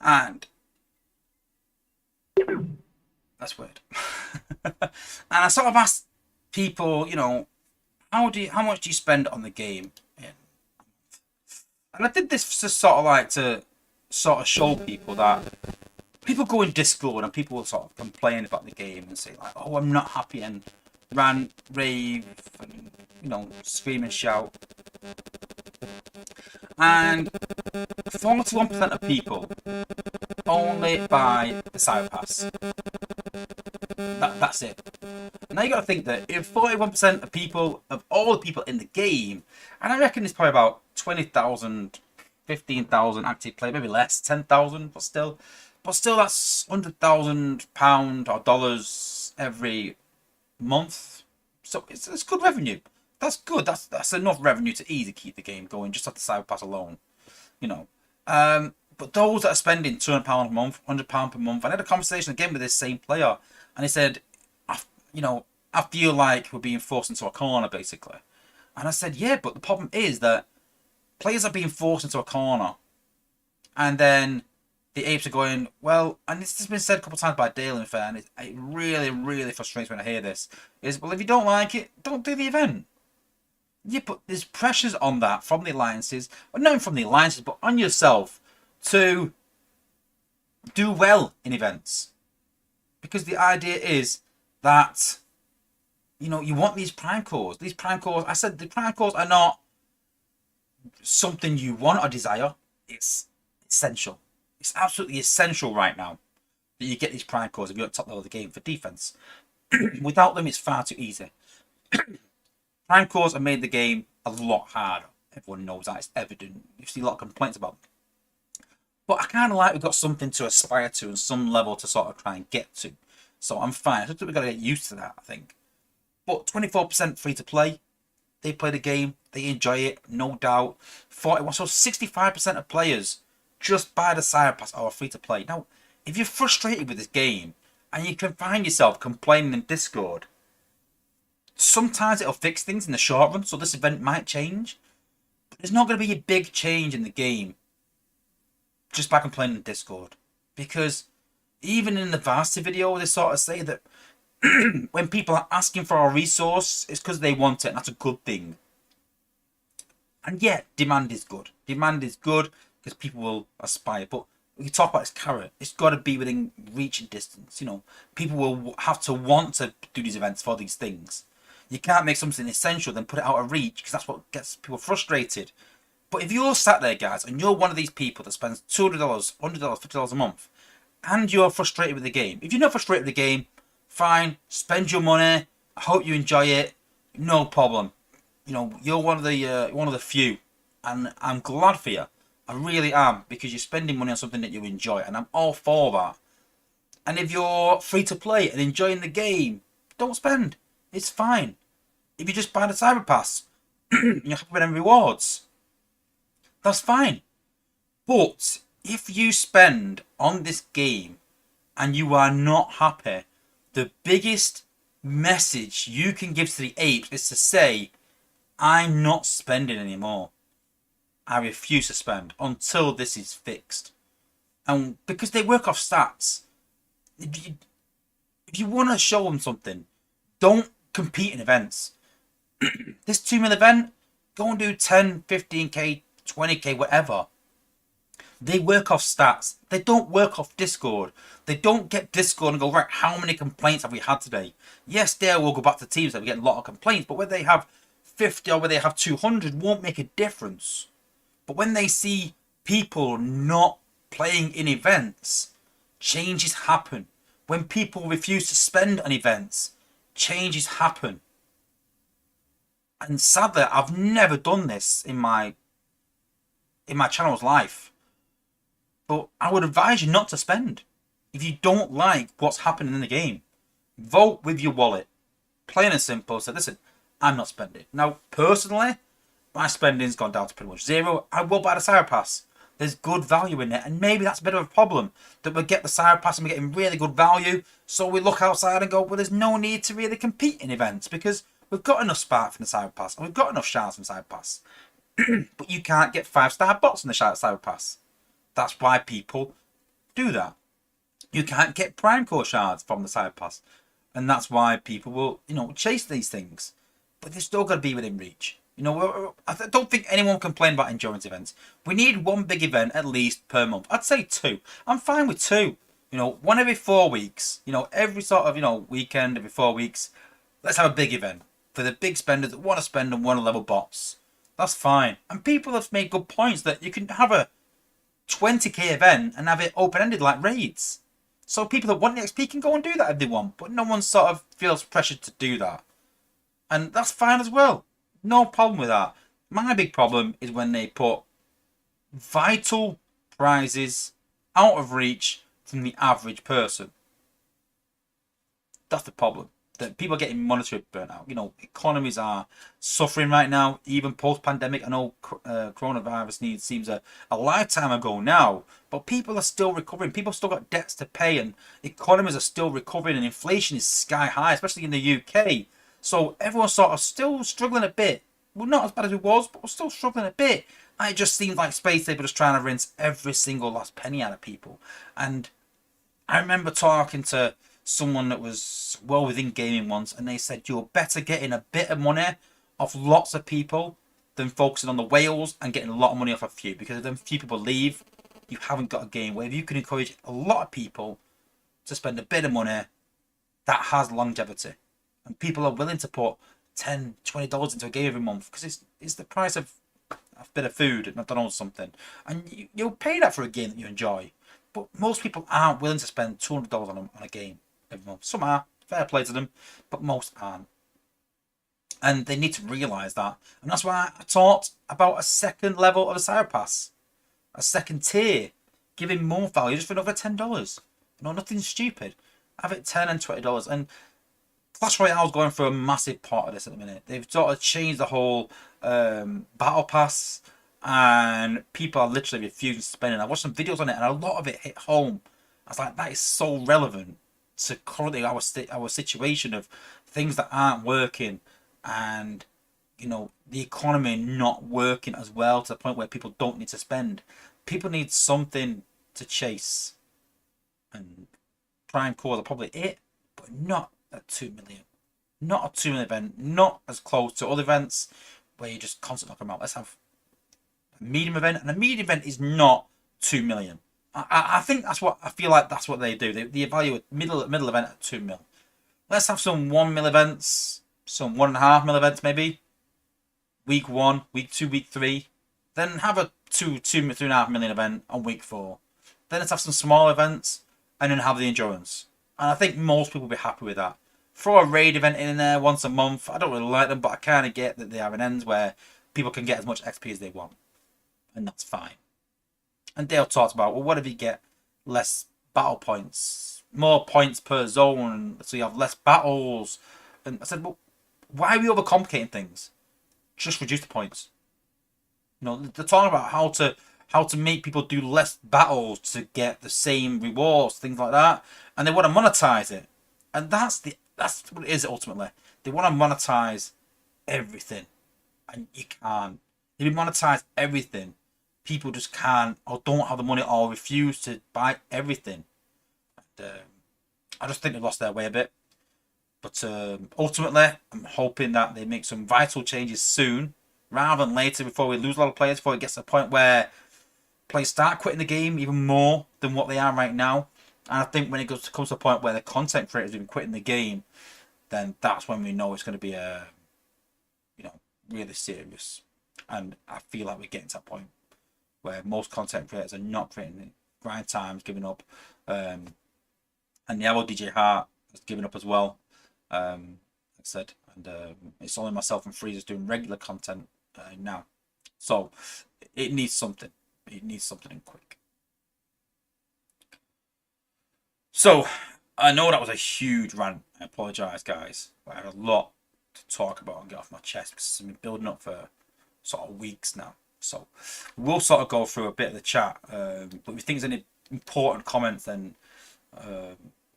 And that's weird. And I sort of asked people, you know, how much do you spend on the game? And I did this just sort of like to sort of show people that people go in Discord and people will sort of complain about the game and say like, oh, I'm not happy, and rant, rave, and, you know, scream and shout. And 41% of people only buy the Cyber Pass. That's it. Now you got to think that if 41% of people, of all the people in the game, and I reckon it's probably about 20,000, 15,000 active players, maybe less, 10,000, but still that's £100,000 or dollars every month. So it's good revenue. That's good. That's enough revenue to easily keep the game going just off the Cyber Pass alone, you know. But those that are spending £200 a month, £100 per month, I had a conversation again with this same player, and he said, I feel like we're being forced into a corner, basically. And I said, yeah, but the problem is that players are being forced into a corner, and then the apes are going, well, and this has been said a couple of times by Dale, in fair, and it really, really frustrates me when I hear this, is, well, if you don't like it, don't do the event. Yeah, but there's pressures on that from the alliances, or not from the alliances, but on yourself to do well in events. Because the idea is that, you know, you want these prime cores. These prime cores, I said the prime cores are not something you want or desire. It's essential. It's absolutely essential right now that you get these prime cores if you're at top level of the game for defense. Without them, it's far too easy. Prime cores have made the game a lot harder. Everyone knows that. It's evident. You see a lot of complaints about them. But I kind of like we've got something to aspire to and some level to sort of try and get to. So I'm fine. I think we've got to get used to that, I think. But 24% free to play. They play the game. They enjoy it. No doubt. 41. So 65% of players just buy the Cyber Pass or free to play. Now, if you're frustrated with this game and you can find yourself complaining in Discord, sometimes it'll fix things in the short run. So this event might change. But there's not going to be a big change in the game just by complaining in Discord. Because even in the Varsity video, they sort of say that when people are asking for a resource, it's because they want it, and that's a good thing. And yeah, demand is good. Demand is good because people will aspire. But we can talk about this carrot. It's got to be within reach and distance. You know, people will have to want to do these events for these things. You can't make something essential then put it out of reach, because that's what gets people frustrated. But if you're sat there, guys, and you're one of these people that spends $200, $100, $50 a month, and you're frustrated with the game. If you're not frustrated with the game, fine, spend your money. I hope you enjoy it. No problem. You know, you're one of the few, and I'm glad for you. I really am, because you're spending money on something that you enjoy, and I'm all for that. And if you're free to play and enjoying the game, don't spend. It's fine. If you just buy the Cyber Pass, you're happy with them rewards, that's fine. But if you spend on this game and you are not happy, the biggest message you can give to the apes is to say, I'm not spending anymore. I refuse to spend until this is fixed. And because they work off stats, if you want to show them something, don't compete in events. This 2 mil event, go and do 10, 15k, 20k, whatever. They work off stats. They don't work off Discord. They don't get Discord and go, right, how many complaints have we had today? Yes, there will go back to teams that we get a lot of complaints, but whether they have 50 or whether they have 200 won't make a difference. But when they see people not playing in events, changes happen. When people refuse to spend on events, changes happen. And sadly, I've never done this in my channel's life. But I would advise you not to spend if you don't like what's happening in the game. Vote with your wallet. plain and simple, said, listen, I'm not spending. Now, personally, my spending's gone down to pretty much zero. I will buy the Cyber Pass. There's good value in it, and maybe that's a bit of a problem, that we get the Cyber Pass and we're getting really good value, so we look outside and go, well, there's no need to really compete in events, because we've got enough spark from the Cyber Pass, and we've got enough shards from the Cyber Pass. But you can't get 5-star bots in the Cyber Pass. That's why people do that. You can't get Prime Core shards from the Cyber Pass. And that's why people will, chase these things. But they're still got to be within reach. I don't think anyone will complain about endurance events. We need one big event at least per month. I'd say 2. I'm fine with 2. One every 4 weeks. Every sort of, weekend, every 4 weeks. Let's have a big event for the big spenders that want to spend and want to level bots. That's fine. And people have made good points that you can have a 20k event and have it open-ended like raids. So people that want the XP can go and do that if they want. But no one sort of feels pressured to do that. And that's fine as well. No problem with that. My big problem is when they put vital prizes out of reach from the average person. That's the problem. That people are getting monetary burnout. Economies are suffering right now, even post-pandemic. I know coronavirus seems a lifetime ago now, but people are still recovering. People still got debts to pay, and economies are still recovering, and inflation is sky high, especially in the UK. So everyone's sort of still struggling a bit. Well, not as bad as it was, but we're still struggling a bit. And it just seems like Space Saber just trying to rinse every single last penny out of people. And I remember talking to someone that was well within gaming once, and they said you're better getting a bit of money off lots of people than focusing on the whales and getting a lot of money off a few, because if them few people leave, you haven't got a game where if you can encourage a lot of people to spend a bit of money that has longevity, and people are willing to put $10-20 into a game every month, because it's the price of a bit of food and McDonald's something, and you'll pay that for a game that you enjoy. But most people aren't willing to spend $200 on a game every month. Some are, fair play to them, but most aren't. And they need to realise that. And that's why I talked about a second level of the Cyber Pass. A second tier. Giving more value just for another $10. Nothing stupid. Have it $10 and $20. And Clash Royale's going through a massive part of this at the minute. They've sort of changed the whole battle pass, and people are literally refusing to spend it. I watched some videos on it, and a lot of it hit home. I was like, that is so relevant to currently our situation of things that aren't working, and the economy not working as well, to the point where people don't need to spend. People need something to chase, and Prime Cores are probably it, but not at 2 million. Not a 2 million event, not as close to other events where you just constantly knock them out. Let's have a medium event, and a medium event is not 2 million. I think I feel like that's what they do. They evaluate middle event at 2 mil. Let's have some 1 mil events, some 1.5 mil events maybe. Week 1, week 2, week 3. Then have a 3.5 million event on week 4. Then let's have some small events, and then have the endurance. And I think most people will be happy with that. Throw a raid event in there once a month. I don't really like them, but I kind of get that they have an ends where people can get as much XP as they want. And that's fine. And Dale talked about, well, what if you get less battle points? More points per zone, so you have less battles. And I said, well, why are we overcomplicating things? Just reduce the points. They're talking about how to make people do less battles to get the same rewards, things like that. And they want to monetize it. And that's what it is ultimately. They want to monetize everything. And you can't. If you monetize everything, people just can't, or don't have the money, or refuse to buy everything. And, I just think they lost their way a bit. But ultimately, I'm hoping that they make some vital changes soon, rather than later, before we lose a lot of players, before it gets to a point where players start quitting the game even more than what they are right now. And I think when it comes to a point where the content creators have been quitting the game, then that's when we know it's going to be really serious. And I feel like we're getting to that point where most content creators are not creating grind times, giving up. And the other DJ Hart has given up as well. Like I said, and it's only myself and Freezers doing regular content now. So it needs something. It needs something quick. So I know that was a huge rant. I apologise, guys. I had a lot to talk about and get off my chest because it's been building up for sort of weeks now. So we'll sort of go through a bit of the chat. But if you think there's any important comments, then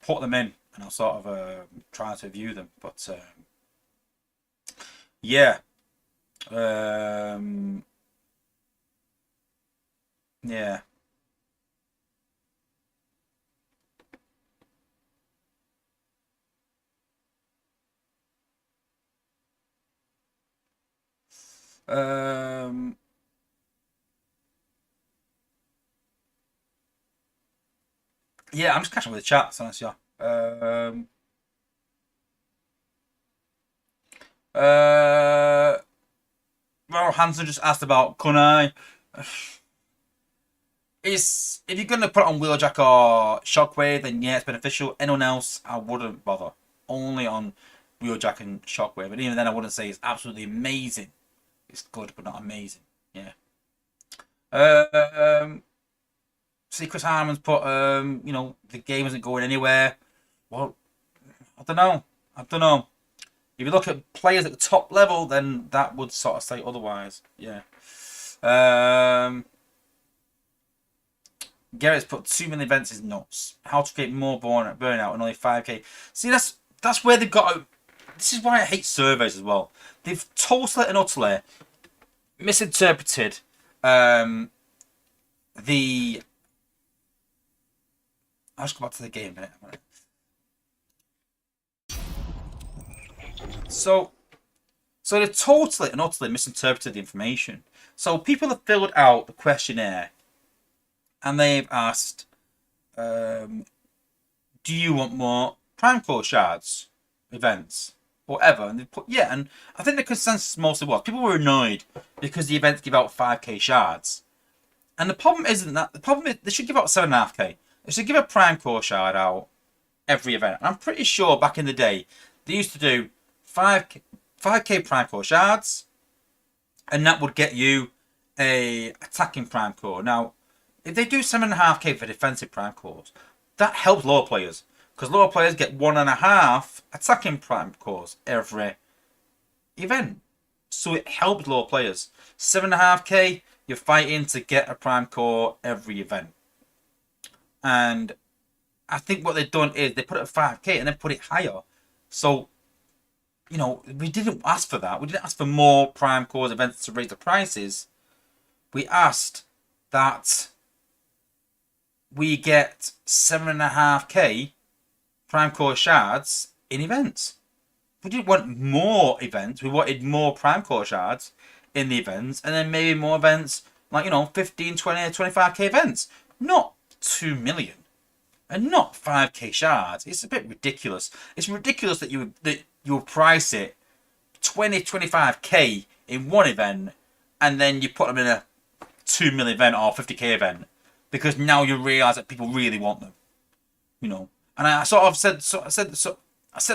put them in, and I'll sort of try to review them. But yeah, yeah. Um, yeah, I'm just catching up with the chat, honestly. Ronald Hansen just asked about Kunai. Is if you're gonna put it on Wheeljack or Shockwave, then yeah, it's beneficial. Anyone else, I wouldn't bother. Only on Wheeljack and Shockwave, and even then, I wouldn't say it's absolutely amazing. It's good, but not amazing. Yeah. Um, See, Chris Harmon's put, the game isn't going anywhere. Well, I don't know. I don't know. If you look at players at the top level, then that would sort of say otherwise. Yeah. Um, Garrett's put 2 million events is nuts. How to create more burnout and only 5k. See, that's where they've got to. This is why I hate surveys as well. They've totally and utterly misinterpreted the. I'll just go back to the game a minute. So they totally and utterly misinterpreted the information. So people have filled out the questionnaire and they've asked, do you want more Prime Core shards events? Whatever. And they put, yeah, and I think the consensus mostly was people were annoyed because the events give out 5k shards. And the problem isn't that. The problem is they should give out 7.5k. They should give a Prime Core shard out every event. And I'm pretty sure back in the day, they used to do 5k Prime Core shards, and that would get you a attacking Prime Core. Now, if they do 7.5k for defensive Prime Cores, that helps lower players. Because lower players get 1.5 attacking Prime Cores every event. So it helps lower players. 7.5k, you're fighting to get a Prime Core every event. And I think what they've done is they put it at 5k and then put it higher. So, we didn't ask for that. We didn't ask for more Prime Cores events to raise the prices. We asked that we get 7.5k Prime Core shards in events. We didn't want more events. We wanted more Prime Core shards in the events, and then maybe more events like 15, 20, 25k events. Not 2 million, and not 5k shards. It's a bit ridiculous. It's ridiculous that you would price it 20, 25k in one event, and then you put them in a 2 million event or 50k event because now you realise that people really want them. And I sort of said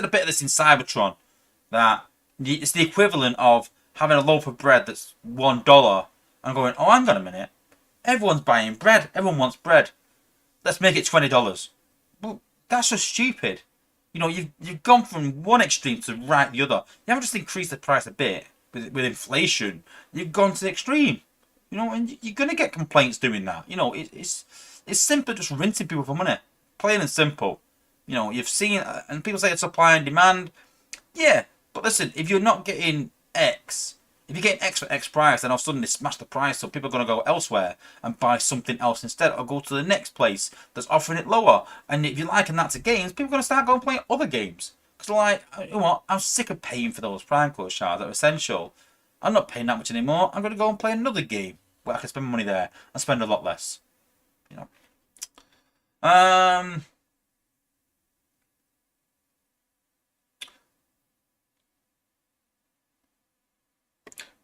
a bit of this in Cybertron, that it's the equivalent of having a loaf of bread that's $1 and going, oh, hang on a minute, everyone's buying bread, everyone wants bread, let's make it $20. Well, that's just stupid. You've gone from one extreme to right the other. You haven't just increased the price a bit with inflation. You've gone to the extreme. And you're gonna get complaints doing that. It's simple, just rinsing people for money, plain and simple. You've seen, and people say it's supply and demand. Yeah, but listen, if you're not getting X, if you're getting X for X price, then all of a sudden they smash the price, so people are going to go elsewhere and buy something else instead, or go to the next place that's offering it lower. And if you're liking that to games, people are going to start going playing other games. Because they're like, you know what, I'm sick of paying for those Prime Core shards that are essential. I'm not paying that much anymore. I'm going to go and play another game where I can spend money there and spend a lot less.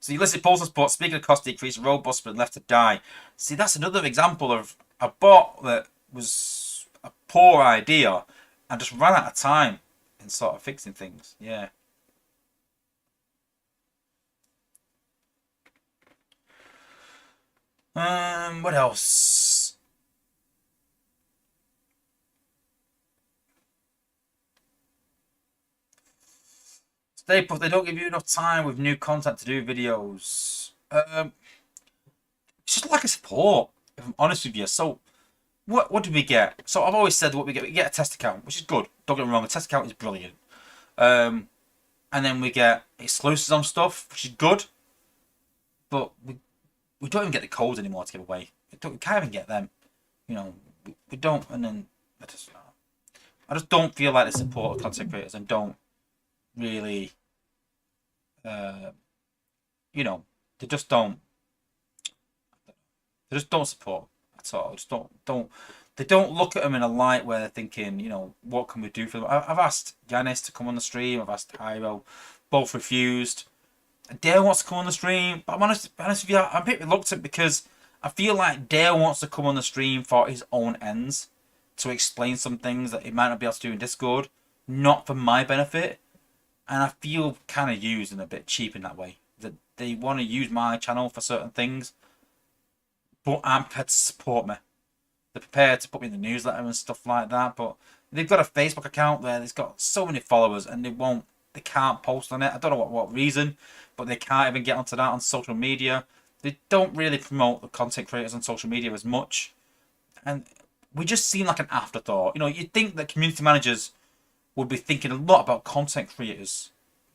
So you listed postal support, speaking of cost decrease, robust but left to die. See, that's another example of a bot that was a poor idea and just ran out of time in sort of fixing things. Yeah. What else? They don't give you enough time with new content to do videos. It's just lack of support, if I'm honest with you. So, what did we get? So, I've always said what we get. We get a test account, which is good. Don't get me wrong, a test account is brilliant. And then we get exclusives on stuff, which is good. But we don't even get the codes anymore to give away. We can't even get them. You know, we don't. And then I just don't feel like the support of content creators and don't really, you know, they just don't. They just don't support at all. Just don't. They don't look at them in a light where they're thinking, you know, what can we do for them? I've asked Yanis to come on the stream. I've asked Hyro, both refused. Dale wants to come on the stream, but I'm honest with you, I'm a bit reluctant because I feel like Dale wants to come on the stream for his own ends to explain some things that he might not be able to do in Discord, not for my benefit. And I feel kind of used and a bit cheap in that way. That they want to use my channel for certain things, but aren't prepared to support me. They're prepared to put me in the newsletter and stuff like that, but they've got a Facebook account there that's got so many followers and they can't post on it. I don't know what reason, but they can't even get onto that on social media. They don't really promote the content creators on social media as much. And we just seem like an afterthought. You know, you'd think that community managers would be thinking a lot about content creators.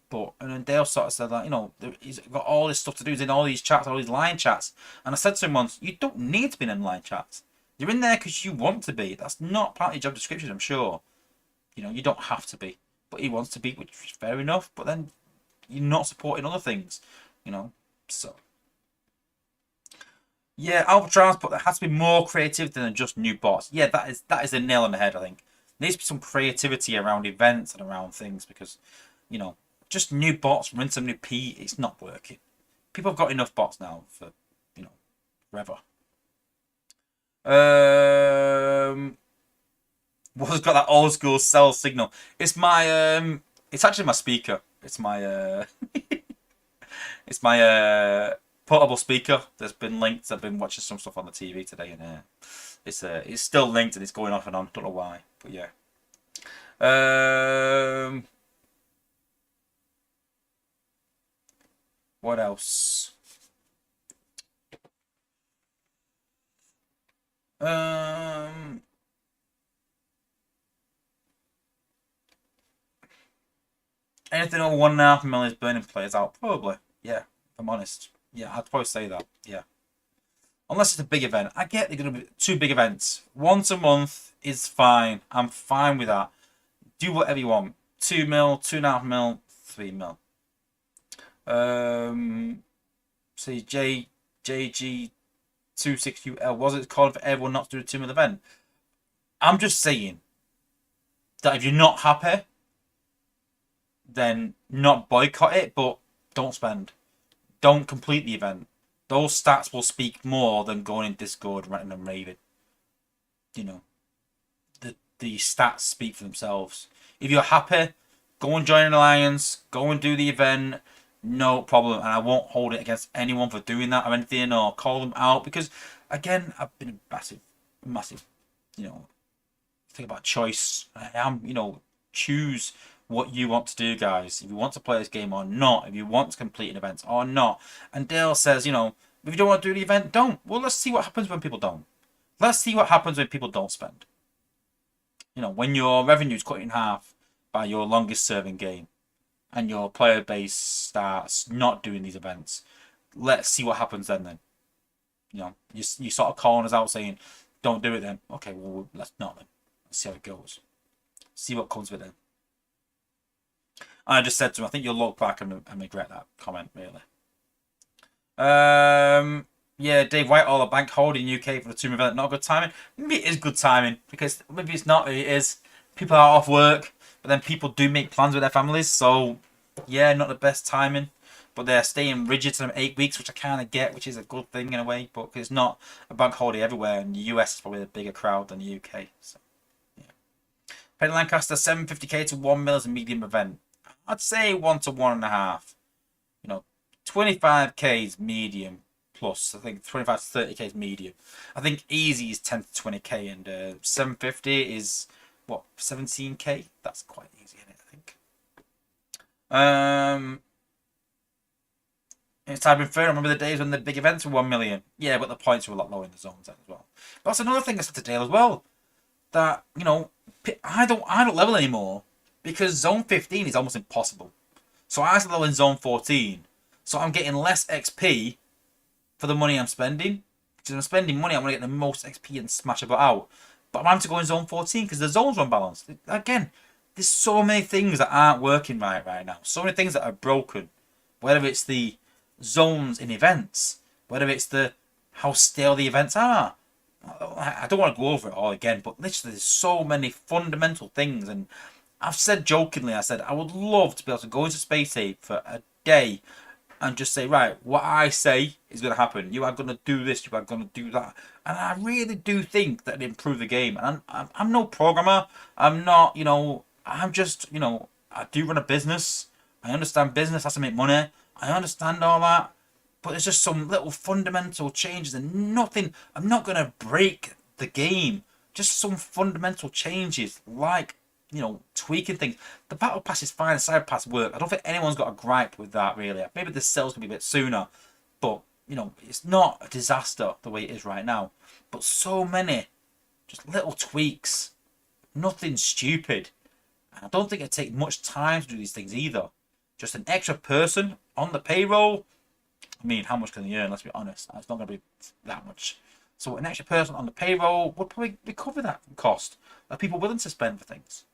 But, and then Dale sort of said that, you know, he's got all this stuff to do, he's in all these chats, all these line chats. And I said to him once, you don't need to be in line chats. You're in there because you want to be. That's not part of your job description, I'm sure. You know, you don't have to be. But he wants to be, which is fair enough. But then you're not supporting other things, you know. So, yeah, Albatross, but there has to be more creativity than just new bots. Yeah, that is a nail on the head, I think. There needs to be some creativity around events and around things because, you know, just new bots, rinse and repeat, it's not working. People have got enough bots now for, you know, forever. What's got that old school cell signal? It's my it's actually my speaker. It's my it's my portable speaker that's been linked. I've been watching some stuff on the TV today, and it's still linked and it's going off and on. Don't know why, but yeah. What else? Anything over 1.5 million is burning players out. Probably, yeah. If I'm honest, yeah, I'd probably say that. Yeah, unless it's a big event. I get they're gonna be 2 big events. Once a month is fine. I'm fine with that. Do whatever you want. 2 mil, 2.5 mil, 3 mil. See JG26UL, was it calling for everyone not to do a 2 mil event? I'm just saying that if you're not happy, then not boycott it, but don't spend. Don't complete the event. Those stats will speak more than going in Discord ranting and raving. You know, the stats speak for themselves. If you're happy, go and join an alliance. Go and do the event. No problem, and I won't hold it against anyone for doing that or anything, or call them out because, again, I've been a massive, you know, think about choice. I am, you know, choose what you want to do, guys. If you want to play this game or not, if you want to complete an event or not. And Dale says, you know, if you don't want to do the event, don't. Well, let's see what happens when people don't. Let's see what happens when people don't spend. You know, when your revenue is cut in half by your longest serving game and your player base starts not doing these events, let's see what happens then. You know, you sort of calling us out saying, don't do it then. Okay, well, let's not then. Let's see how it goes. See what comes with it. And I just said to him, I think you'll look back and regret that comment, really. Yeah, Dave White, all a bank holding UK for the 2 event. Not good timing. Maybe it is good timing because maybe it's not. Maybe it is. People are off work, but then people do make plans with their families. So, yeah, not the best timing. But they're staying rigid to them 8 weeks, which I kind of get, which is a good thing in a way. But it's not a bank holiday everywhere, and the US is probably a bigger crowd than the UK. So, yeah. Penny Lancaster, 750k to 1 mil is a medium event. I'd say 1 to 1.5. You know, 25k is medium plus. I think 25 to 30k is medium. I think easy is 10 to 20k, and 750 is what, 17k. That's quite easy, isn't it? I think. Um, it's time fair. I remember the days when the big events were 1 million. Yeah, but the points were a lot lower in the zones then as well. But that's another thing I said today as well. That I don't level anymore because zone 15 is almost impossible. So I level in zone 14. So I'm getting less XP for the money I'm spending. Because I'm spending money, I want to get the most XP and smash it out. But I'm having to go in zone 14 because the zones are unbalanced. Again, there's so many things that aren't working right now. So many things that are broken. Whether it's the zones in events, whether it's the how stale the events are. I don't want to go over it all again, but literally there's so many fundamental things. And I've said jokingly, I said I would love to be able to go into Space Ape for a day and just say, right, what I say is going to happen. You are going to do this, you are going to do that. And I really do think that it improve the game. And I'm no programmer. I'm not, I'm just, I do run a business. I understand business has to make money. I understand all that. But there's just some little fundamental changes and nothing. I'm not going to break the game. Just some fundamental changes like, tweaking things. The battle pass is fine, the side pass work. I don't think anyone's got a gripe with that really. Maybe the sales can be a bit sooner, but it's not a disaster the way it is right now. But so many just little tweaks, nothing stupid. And I don't think it'd take much time to do these things either. Just an extra person on the payroll. I mean, how much can they earn? Let's be honest. It's not going to be that much. So an extra person on the payroll would probably recover that cost. Are people willing to spend for things?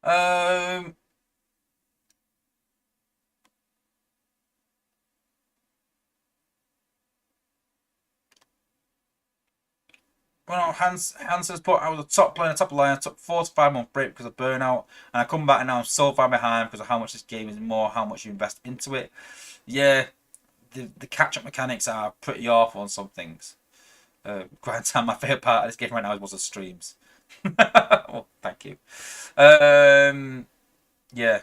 Um, well, Hans has put I was a top player, top line. I took 4 to 5 month break because of burnout, and I come back and now I'm so far behind because of how much this game is more, how much you invest into it. Yeah, the catch up mechanics are pretty awful on some things. Grind time, my favorite part of this game right now was the streams. Well, thank you. Um, yeah.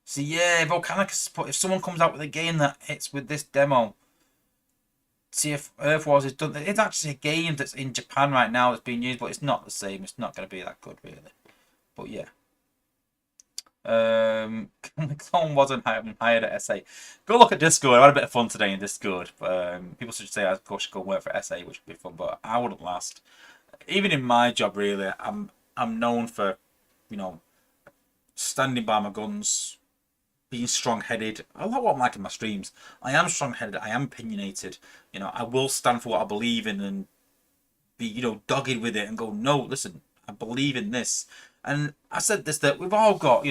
See, yeah, Volcanicus. If someone comes out with a game that hits with this demo, see if Earth Wars is done. It's actually a game that's in Japan right now that's being used, but it's not the same. It's not going to be that good, really. But yeah. Clone wasn't hired at SA. Go look at Discord. I had a bit of fun today in Discord. People should say I should go work for SA, which would be fun, but I wouldn't last. Even in my job, really, I'm known for, you know, standing by my guns, being strong-headed. A lot what I'm like in my streams. I am strong-headed. I am opinionated. I will stand for what I believe in and be, dogged with it and go, no, listen, I believe in this. And I said this, that we've all got,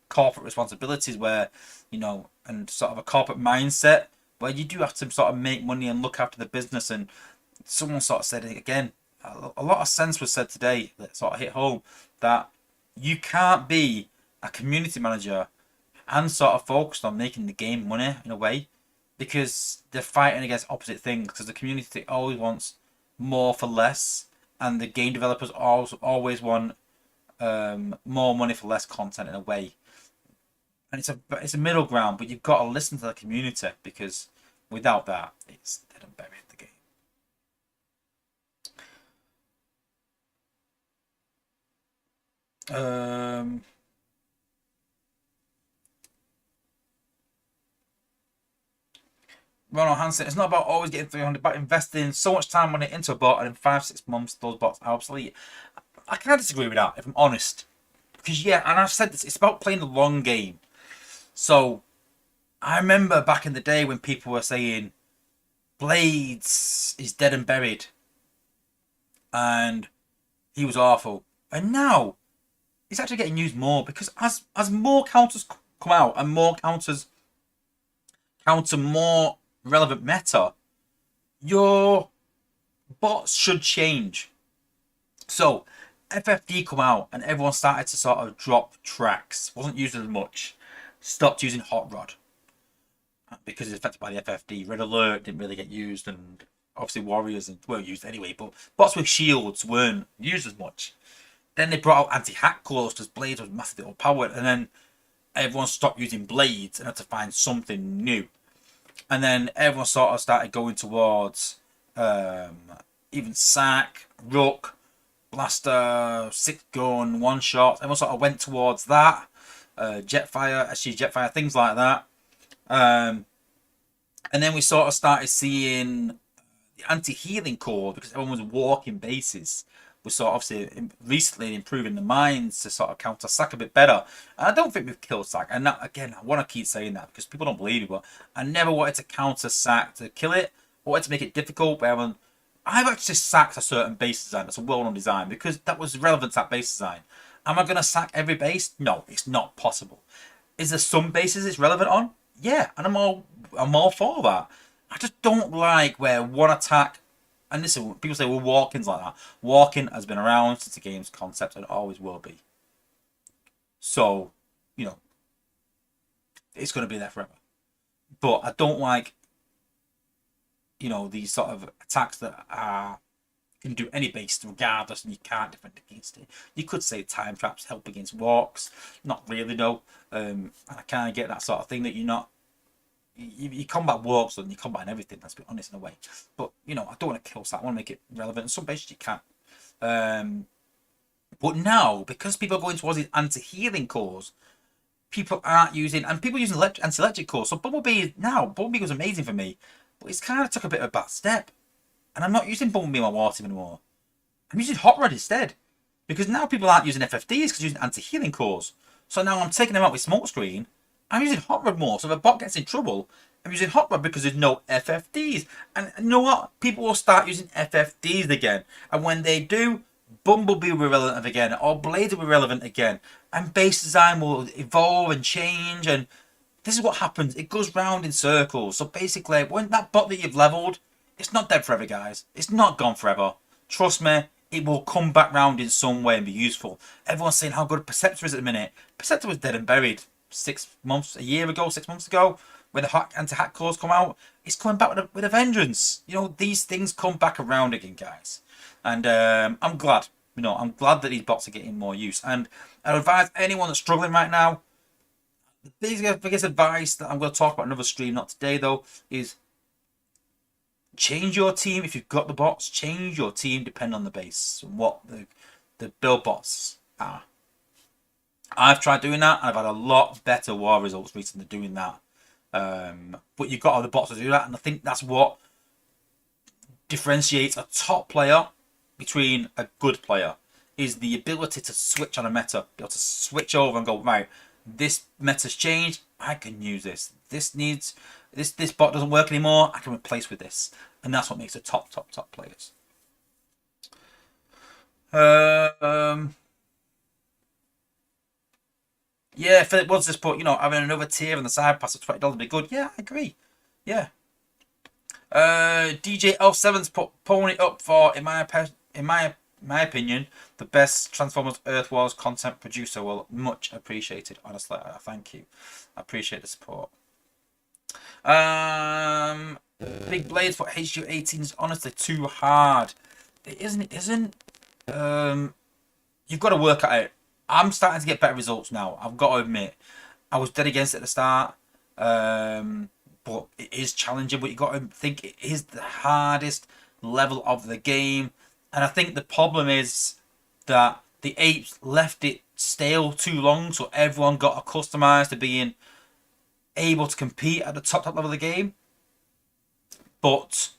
corporate responsibilities where, and sort of a corporate mindset where you do have to sort of make money and look after the business. And someone sort of said it again. A lot of sense was said today that sort of hit home that you can't be a community manager and sort of focused on making the game money in a way because they're fighting against opposite things because the community always wants more for less and the game developers always want more money for less content in a way. And it's a middle ground, but you've got to listen to the community because without that, it's dead and buried the game. Ronald Hansen, it's not about always getting 300, but investing so much time money into a bot, and in 5 6 months, those bots are obsolete. I can't disagree with that, if I'm honest. Because, yeah, and I've said this, it's about playing the long game. So, I remember back in the day when people were saying, Blades is dead and buried. And he was awful. And now, he's actually getting used more because as more counters come out and more counters counter more relevant meta, your bots should change. So FFD come out and everyone started to sort of drop tracks. Wasn't used as much. Stopped using Hot Rod because it's affected by the FFD. Red Alert didn't really get used, and obviously Warriors weren't used anyway. But bots with shields weren't used as much. Then they brought out anti-hack clause because Blades was massively overpowered, and then everyone stopped using Blades and had to find something new. And then everyone sort of started going towards even Sack, Rook, blaster, 6-gun, one shot. Everyone sort of went towards that. Jetfire, SG Jetfire, things like that. And then we sort of started seeing the anti-healing core because everyone was walking bases. We saw obviously recently improving the mines to sort of counter sack a bit better. And I don't think we've killed sack. And that, again, I want to keep saying that because people don't believe me, but I never wanted to counter sack to kill it. I wanted to make it difficult. But I've actually sacked a certain base design that's a well-known design because that was relevant to that base design. Am I going to sack every base? No, it's not possible. Is there some bases it's relevant on? Yeah, and I'm all for that. I just don't like where one attack, and listen, people say, well, walking's like that. Walking has been around since the game's concept and always will be. So, you know, it's going to be there forever. But I don't like, you know, these sort of attacks that can do any base regardless and you can't defend against it. You could say time traps help against walks. Not really, no. And I kind of get that sort of thing that you're not. You combat walks and you combat everything, let's be honest, in a way. But, you know, I don't want to kill that. I want to make it relevant. In some bases you can. But now, because people are going towards these anti-healing cores, people aren't using, and people using anti-electric cores. So Bumblebee was amazing for me, but it's kind of took a bit of a bad step. And I'm not using Bumblebee in my war team anymore. I'm using Hot Rod instead. Because now people aren't using FFDs because they're using anti-healing cores. So now I'm taking them out with Smokescreen. I'm using Hot Rod more. So if a bot gets in trouble, I'm using Hot Rod because there's no FFDs. And you know what? People will start using FFDs again. And when they do, Bumblebee will be relevant again. Or Blades will be relevant again. And base design will evolve and change. And this is what happens. It goes round in circles. So basically, when that bot that you've leveled, it's not dead forever, guys. It's not gone forever. Trust me, it will come back round in some way and be useful. Everyone's saying how good Perceptor is at the minute. Perceptor was dead and buried 6 months, a year ago, 6 months ago, when the anti-hack cores come out. It's coming back with a vengeance. You know, these things come back around again, guys. And I'm glad. You know, I'm glad that these bots are getting more use. And I advise anyone that's struggling right now, the biggest advice that I'm going to talk about in another stream, not today though, is change your team. If you've got the bots, change your team depending on the base and what the build bots are. I've tried doing that and I've had a lot better war results recently doing that. But you've got other bots to do that, and I think that's what differentiates a top player between a good player, is the ability to switch on a meta, be able to switch over and go, right, this meta's changed, I can use this. This bot doesn't work anymore, I can replace with this. And that's what makes the top players. Yeah, Philip Woods just put, you know, having another tier on the side pass of $20 would be good. Yeah, I agree. Yeah. DJ L7's put Pony up for, in my opinion, the best Transformers Earth Wars content producer. Well, much appreciated, honestly. Thank you. I appreciate the support. Big Blades for HU18 is honestly too hard. It isn't. You've got to work at it. I'm starting to get better results now. I've got to admit, I was dead against it at the start, but it is challenging. But you got to think it is the hardest level of the game, and I think the problem is that the apes left it stale too long, so everyone got accustomed to being able to compete at the top level of the game. But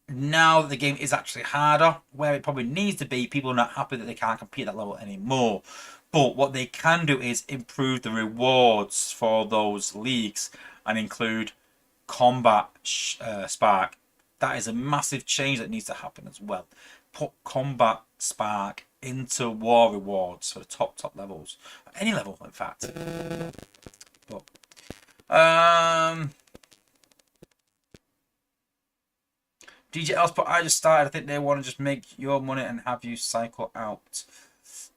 now that the game is actually harder, where it probably needs to be, people are not happy that they can't compete at that level anymore. But what they can do is improve the rewards for those leagues and include combat spark. That is a massive change that needs to happen as well. Put combat spark into war rewards for the top levels, any level, in fact. But DJ Elspot, I just started. I think they want to just make your money and have you cycle out.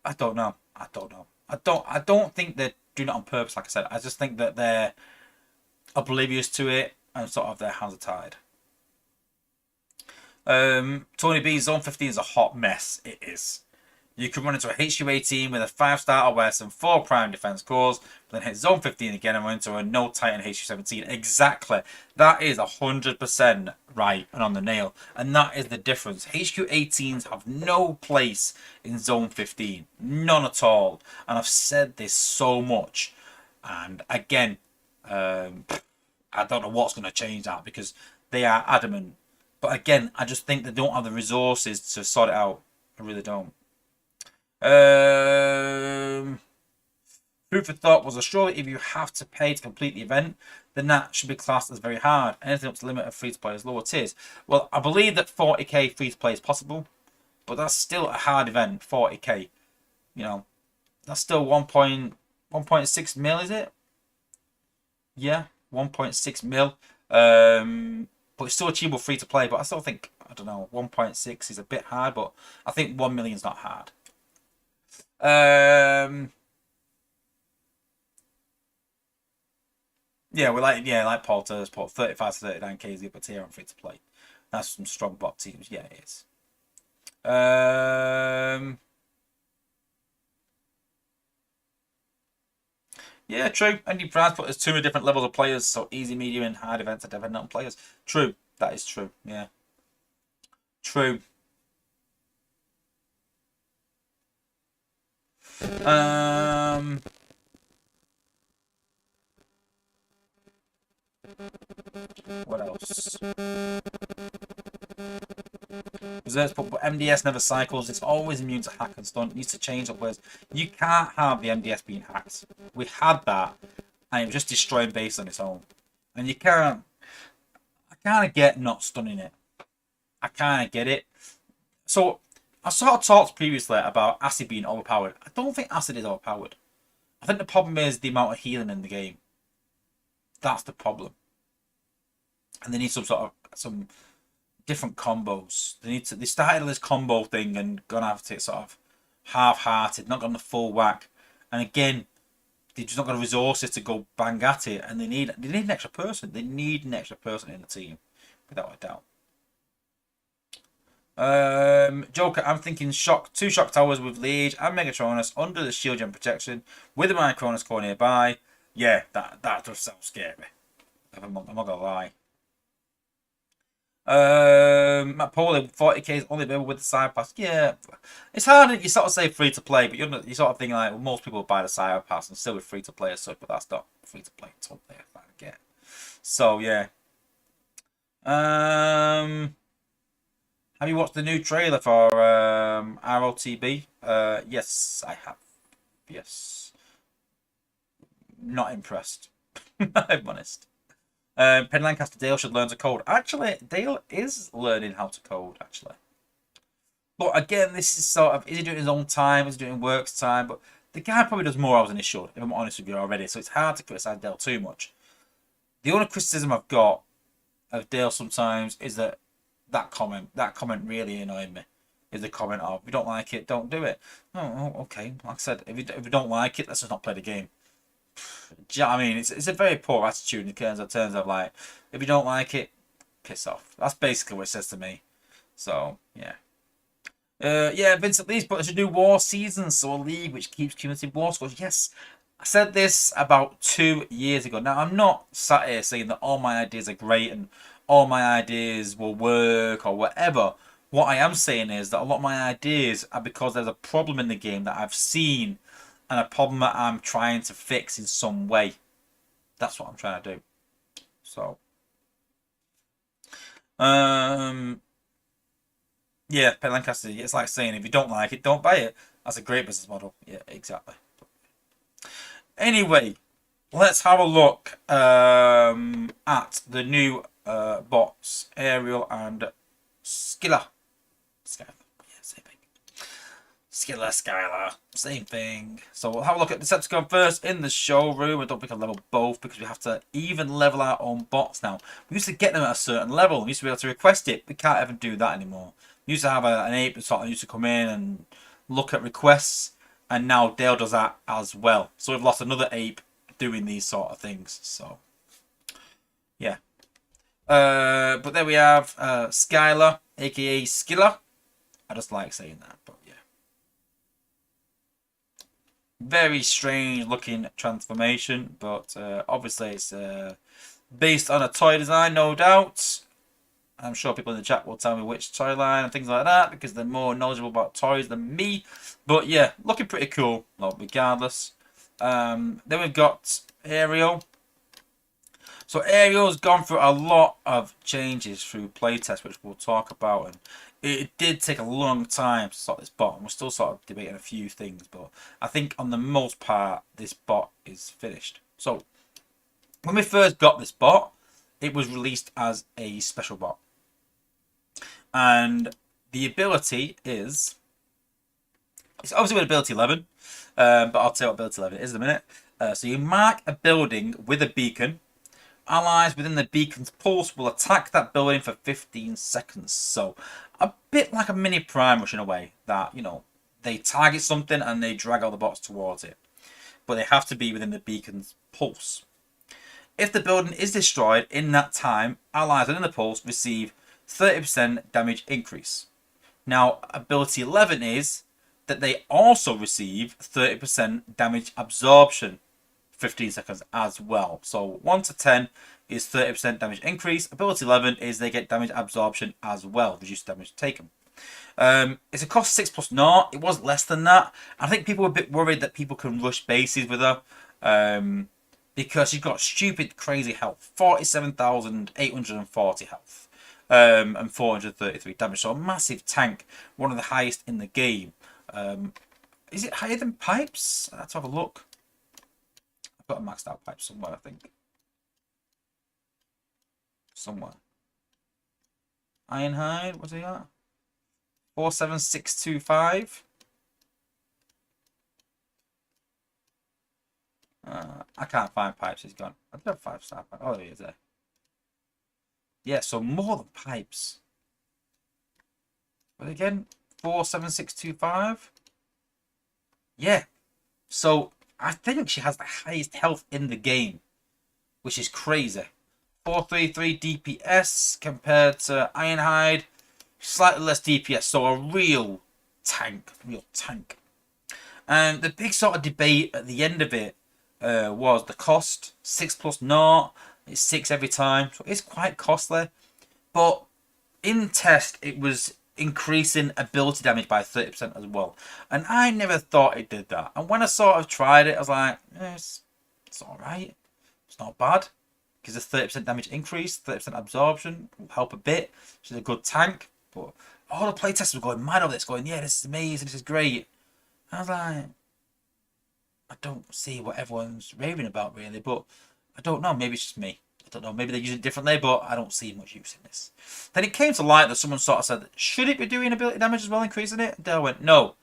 I don't know. I don't think they're doing it on purpose, like I said. I just think that they're oblivious to it and sort of their hands are tied. Tony B, Zone 15 is a hot mess. It is. You can run into a HU18 with a 5-star or worse and 4 prime defense cores, but then hit zone 15 again and run into a no Titan HU17. Exactly. That is 100% right and on the nail. And that is the difference. HQ18s have no place in zone 15. None at all. And I've said this so much. And again, I don't know what's going to change that because they are adamant. But again, I just think they don't have the resources to sort it out. I really don't. Food for thought was surely if you have to pay to complete the event, then that should be classed as very hard. Anything up to the limit of free to play is lower tiers. Well, I believe that 40k free to play is possible, but that's still a hard event. 40k, you know, that's still 1.6 mil, is it? Yeah, 1.6 mil. But it's still achievable free to play. But I still think, I don't know, 1.6 is a bit hard, but I think 1 million is not hard. Yeah, like Paul Tur's put 35 to 39k is the upper tier on free to play. That's some strong bot teams. Yeah, it is. Yeah, true. And you prize put there's 2 different levels of players, so easy, medium, and hard events are dependent on players. True. That is true. Yeah. True. What else? Reserves put, but MDS never cycles. It's always immune to hack and stunt. It needs to change up words. You can't have the MDS being hacked. We had that, and it was just destroying base on its own. And you can't. I kind of get not stunning it. I kind of get it. So I sort of talked previously about acid being overpowered. I don't think acid is overpowered. I think the problem is the amount of healing in the game. That's the problem. And they need some different combos. They started this combo thing and gonna have to sort of half-hearted, not gone the full whack. And again, they're just not got the resources to go bang at it, and they need an extra person. They need an extra person in the team, without a doubt. Joker, I'm thinking two shock towers with Liege and Megatronus under the shield gen protection with a Micronus core nearby. Yeah, that does sound scary. I'm not gonna lie. Matt Pauly, 40k is only available with the side pass. Yeah, it's hard. You sort of say free to play, but you sort of think like, well, most people buy the side pass and still with free to play as such, but that's not free to play totally. I get. So yeah. Have you watched the new trailer for ROTB? Yes, I have. Yes. Not impressed. I'm honest. Penn Lancaster, Dale should learn to code. Actually, Dale is learning how to code, actually. But again, this is sort of, is he doing his own time? Is he doing work's time? But the guy probably does more hours than he should, if I'm honest with you already. So it's hard to criticise Dale too much. The only criticism I've got of Dale sometimes is that comment really annoyed me. Is the comment of, if you don't like it, don't do it. Oh, okay. Like I said, if you don't like it, let's just not play the game. Do you know what I mean? It's a very poor attitude in terms of like, if you don't like it, piss off. That's basically what it says to me. So yeah. Yeah, Vincent Lee's put us a new war season, so a league which keeps cumulative war scores. Yes, I said this about 2 years ago. Now I'm not sat here saying that all my ideas are great and all my ideas will work or whatever. What I am saying is that a lot of my ideas are because there's a problem in the game that I've seen and a problem that I'm trying to fix in some way. That's what I'm trying to do. So, yeah, Penn Lancaster, it's like saying if you don't like it, don't buy it. That's a great business model. Yeah, exactly. Anyway, let's have a look at the new bots, Ariel and Skiller. Skylar. Yeah, same thing. Skiller, Skylar, same thing. So we'll have a look at Decepticon first in the showroom. I don't think I'll level both because we have to even level our own bots now. We used to get them at a certain level. We used to be able to request it. We can't even do that anymore. We used to have an ape that sort of used to come in and look at requests, and now Dale does that as well. So we've lost another ape doing these sort of things. So yeah. But there we have Skylar, aka Skiller. I just like saying that, but yeah. Very strange looking transformation, but obviously it's based on a toy design, no doubt. I'm sure people in the chat will tell me which toy line and things like that because they're more knowledgeable about toys than me. But yeah, looking pretty cool, well, regardless. Then we've got Ariel. So Ariel's gone through a lot of changes through playtest, which we'll talk about. And it did take a long time to sort this bot, and we're still sort of debating a few things. But I think on the most part, this bot is finished. So when we first got this bot, it was released as a special bot. And the ability is... It's obviously with ability 11, but I'll tell you what ability 11 is in a minute. So you mark a building with a beacon. Allies within the beacon's pulse will attack that building for 15 seconds. So a bit like a mini prime rush in a way that, you know, they target something and they drag all the bots towards it. But they have to be within the beacon's pulse. If the building is destroyed in that time, allies within the pulse receive 30% damage increase. Now, ability 11 is that they also receive 30% damage absorption 15 seconds as well. So 1 to 10 is 30% damage increase. Ability 11 is they get damage absorption as well, reduced damage taken. It's a cost 6 plus 0. It was less than that. I think people were a bit worried that people can rush bases with her. Because she's got stupid crazy health. 47,840 health. And 433 damage. So a massive tank. One of the highest in the game. Is it higher than pipes? Let's have a look. I've got a maxed out pipe somewhere, I think. Somewhere. Ironhide, what's he at? 47625. I can't find pipes, he's gone. I do have 5-star pipe. Oh, there he is there. Yeah, so more than pipes. But again, 47625. Yeah. So I think she has the highest health in the game, which is crazy. 433 DPS compared to Ironhide, slightly less DPS. So a real tank, And the big sort of debate at the end of it was the cost. 6 plus 0. It's 6 every time, so it's quite costly. But in test, it was increasing ability damage by 30% as well. And I never thought it did that. And when I sort of tried it, I was like, it's alright. It's not bad. Because a 30% damage increase, 30% absorption will help a bit. She's a good tank. But all the playtesters were going mad over this, going, yeah, this is amazing, this is great. And I was like, I don't see what everyone's raving about, really. But I don't know, maybe it's just me. I don't know, maybe they use it differently, but I don't see much use in this. Then it came to light that someone sort of said, should it be doing ability damage as well, increasing it? And Dale went, no.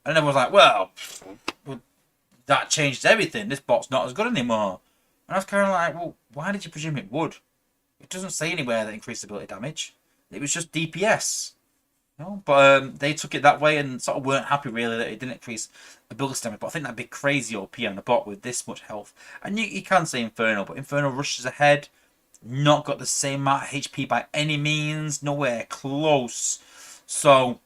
And everyone was like, well, that changes everything. This bot's not as good anymore. And I was kind of like, well, why did you presume it would? It doesn't say anywhere that increased ability damage. It was just DPS. No, but they took it that way and sort of weren't happy really that it didn't increase ability damage. But I think that'd be crazy OP on the bot with this much health. And you can say Inferno, but Inferno rushes ahead. Not got the same amount of HP by any means. Nowhere close. So,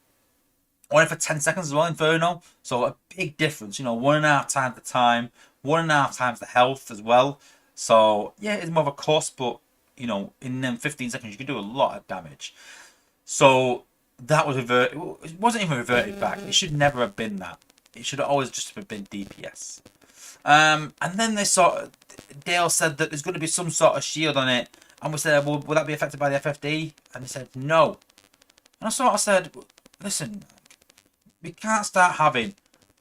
only for 10 seconds as well, Inferno. So a big difference. You know, 1.5 times the time. 1.5 times the health as well. So, yeah, it's more of a cost, but, you know, in them 15 seconds, you can do a lot of damage. So, that was reverted. It wasn't even reverted back. It should never have been that. It should have always just have been DPS. And then they Dale said that there's going to be some sort of shield on it. And we said, well, will that be affected by the FFD? And he said, no. And I sort of said, listen, we can't start having,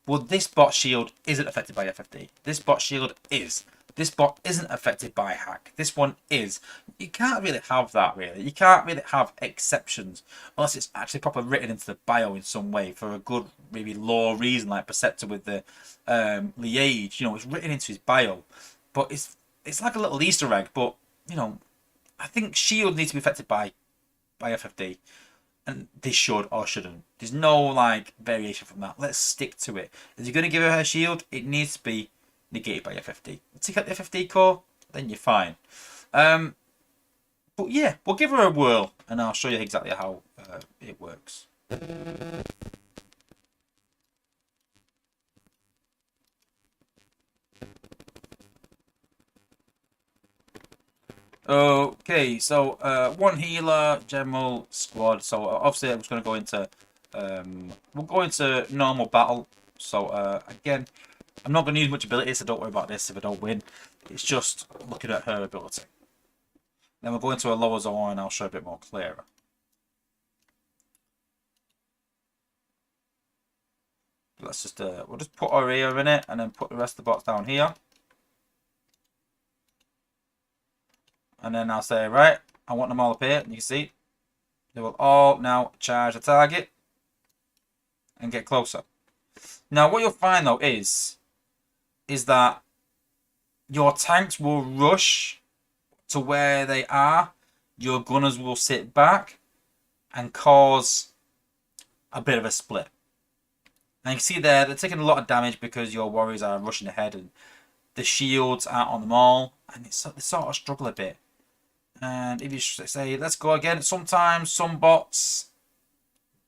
well, this bot shield isn't affected by FFD. This bot shield is. This bot isn't affected by hack. This one is. You can't really have that, really. You can't really have exceptions unless it's actually properly written into the bio in some way for a good, maybe law reason, like Perceptor with the Liege. You know, it's written into his bio. But it's like a little Easter egg. But, you know, I think shield needs to be affected by FFD. And they should or shouldn't. There's no, like, variation from that. Let's stick to it. If you're going to give her shield, it needs to be negated by FFD. Take out the FFD core, then you're fine. But yeah, we'll give her a whirl and I'll show you exactly how it works. Okay, so one healer, general, squad. So obviously I'm just going to go into we'll go into normal battle. So again, I'm not going to use much ability, so don't worry about this if I don't win. It's just looking at her ability. Then we'll go into a lower zone and I'll show a bit more clearer. Let's just we'll just put our ear in it and then put the rest of the box down here. And then I'll say, right, I want them all up here. And you can see they will all now charge the target and get closer. Now what you'll find though is that your tanks will rush to where they are. Your gunners will sit back and cause a bit of a split. And you can see there, they're taking a lot of damage because your warriors are rushing ahead and the shields aren't on them all. And they sort of struggle a bit. And if you say, let's go again, sometimes some bots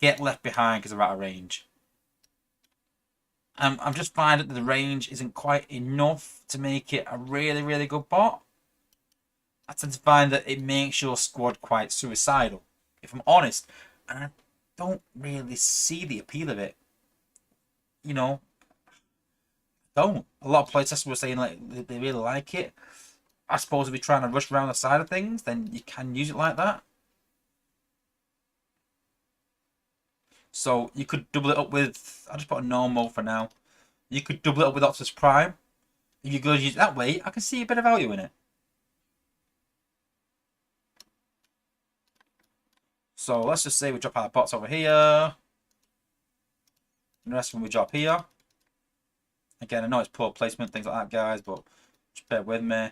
get left behind because they're out of range. I'm just finding that the range isn't quite enough to make it a really, really good bot. I tend to find that it makes your squad quite suicidal, if I'm honest. And I don't really see the appeal of it. You know, don't. A lot of playtesters were saying like they really like it. I suppose if you're trying to rush around the side of things, then you can use it like that. So you could double it up with, I'll just put a normal for now. You could double it up with Optimus Prime. If you're going to use it that way, I can see a bit of value in it. So let's just say we drop our bots over here. And the rest of them we drop here. Again, I know it's poor placement, things like that, guys, but just bear with me.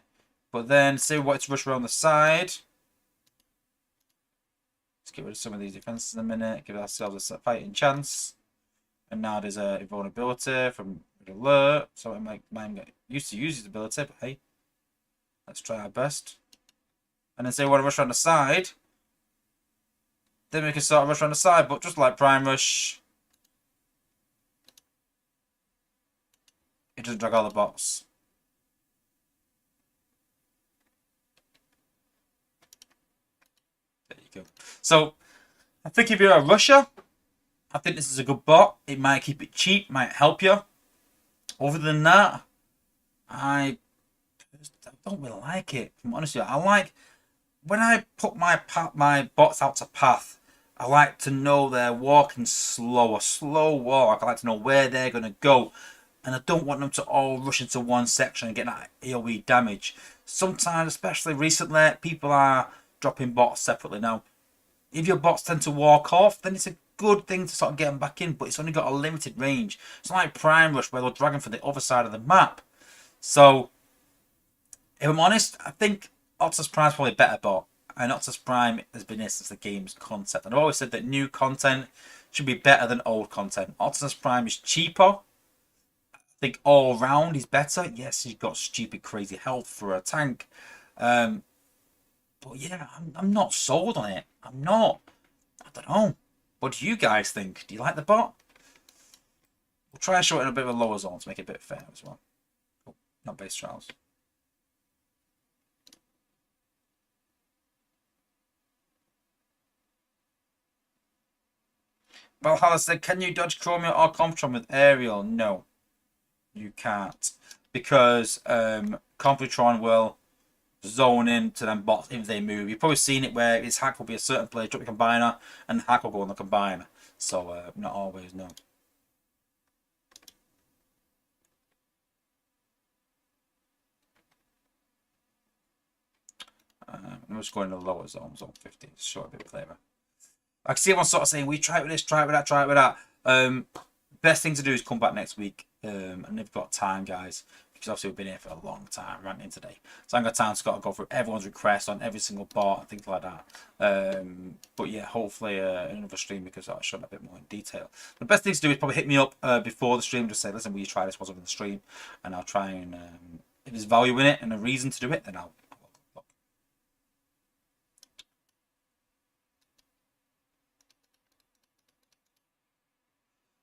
But then, say we wanted to rush around the side. Let's get rid of some of these defenses in a minute. Give ourselves a fighting chance. And now there's a invulnerability from alert. So I might get used to use his ability, but hey, let's try our best. And then say we want to rush around the side. Then we can start rush around the side, but just like Prime Rush, it doesn't drag all the bots. There you go. So I think if you're a rusher, I think this is a good bot. It might keep it cheap, might help you. Other than that, I don't really like it. I'm honest with you. I like when I put my bots out to path. I like to know they're walking slow, a slow walk. I like to know where they're going to go. And I don't want them to all rush into one section and get that AoE damage. Sometimes, especially recently, people are dropping bots separately. Now, if your bots tend to walk off, then it's a good thing to sort of get them back in, but it's only got a limited range. It's not like Prime Rush where they'll drag them from the other side of the map. So, if I'm honest, I think Optimus Prime's probably a better bot. And Optimus Prime has been here since the game's concept. And I've always said that new content should be better than old content. Optimus Prime is cheaper. I think all round he's better. Yes, he's got stupid crazy health for a tank. But yeah, I'm not sold on it. I'm not. I don't know. What do you guys think? Do you like the bot? We'll try and show it in a bit of a lower zone to make it a bit fair as well. Oh, not base trials. Valhalla said, can you dodge Chromio or Comptron with aerial? No, you can't. Because Comptron will zone into them bots if they move. You've probably seen it where his hack will be a certain place, drop the combiner, and the hack will go on the combiner. So, not always, no. I'm just going to the lower zone, zone 50, to show it a bit clearer. I can see everyone sort of saying, we try it with this, try it with that, try it with that. Best thing to do is come back next week. And they've got time, guys. Because obviously we've been here for a long time, ranting today. So I've got time to go through everyone's request on every single bot and things like that. But yeah, hopefully another stream because I'll show it a bit more in detail. The best thing to do is probably hit me up before the stream. Just say, listen, will you try this? What's up in the stream? And I'll try and, if there's value in it and a reason to do it, then I'll look.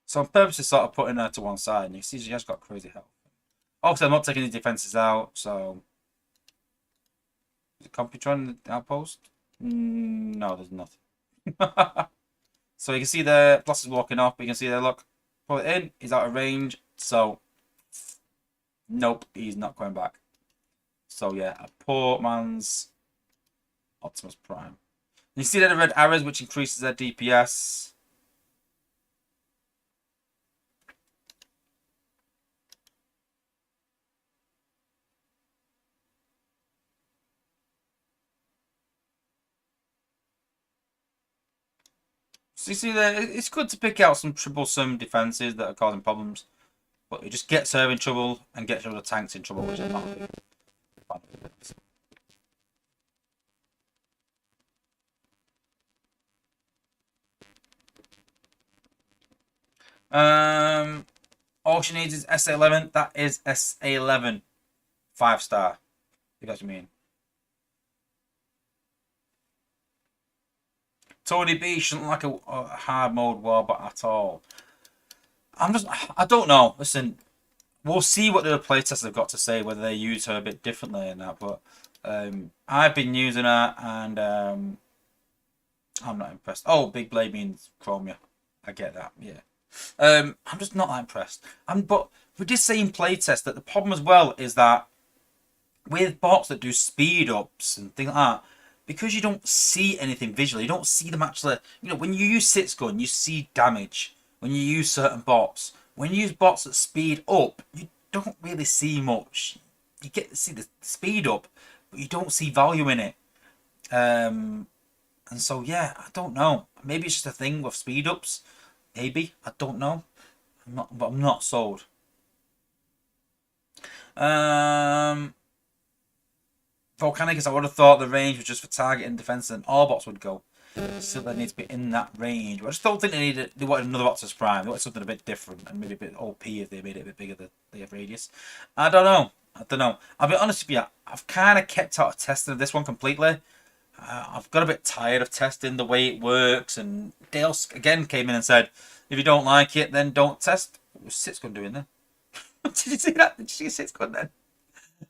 So on purpose to sort of putting her to one side, and you see she has got crazy health. Obviously, I'm not taking the defenses out, so computer on the outpost? No, there's nothing. So you can see the Blast is walking off, but you can see there, look, pull it in, he's out of range, so nope, he's not going back. So yeah, a poor man's Optimus Prime. You see there the red arrows, which increases their DPS. So you see there, it's good to pick out some troublesome defenses that are causing problems, but it just gets her in trouble and gets other tanks in trouble, which is not good. All she needs is SA11. That is SA11. 5-star. You guys mean? Tony B shouldn't like a hard mode warbot at all. I don't know. Listen, we'll see what the other playtesters have got to say, whether they use her a bit differently and that. But I've been using her, and I'm not impressed. Oh, Big Blade means Chromia. I get that. Yeah. I'm just not that impressed. But we did say in playtest that the problem as well is that with bots that do speed ups and things like that, because you don't see anything visually, you don't see them actually. You know, when you use Sit's gun, you see damage. When you use certain bots, when you use bots that speed up, you don't really see much. You get to see the speed up, but you don't see value in it. And so yeah, I don't know. Maybe it's just a thing with speed ups. Maybe, I don't know. I'm not sold. Volcanic is, I would have thought the range was just for targeting defense, and all bots would go. Still, they need to be in that range. But I just don't think they wanted another Optimus Prime. They wanted something a bit different and maybe a bit OP if they made it a bit bigger. They have radius. I don't know. I'll be honest with you. I've kind of kept out of testing this one completely. I've got a bit tired of testing the way it works, and Dale again came in and said, if you don't like it, then don't test. What was Sit's gun doing there? Did you see that? Did you see Sit's gun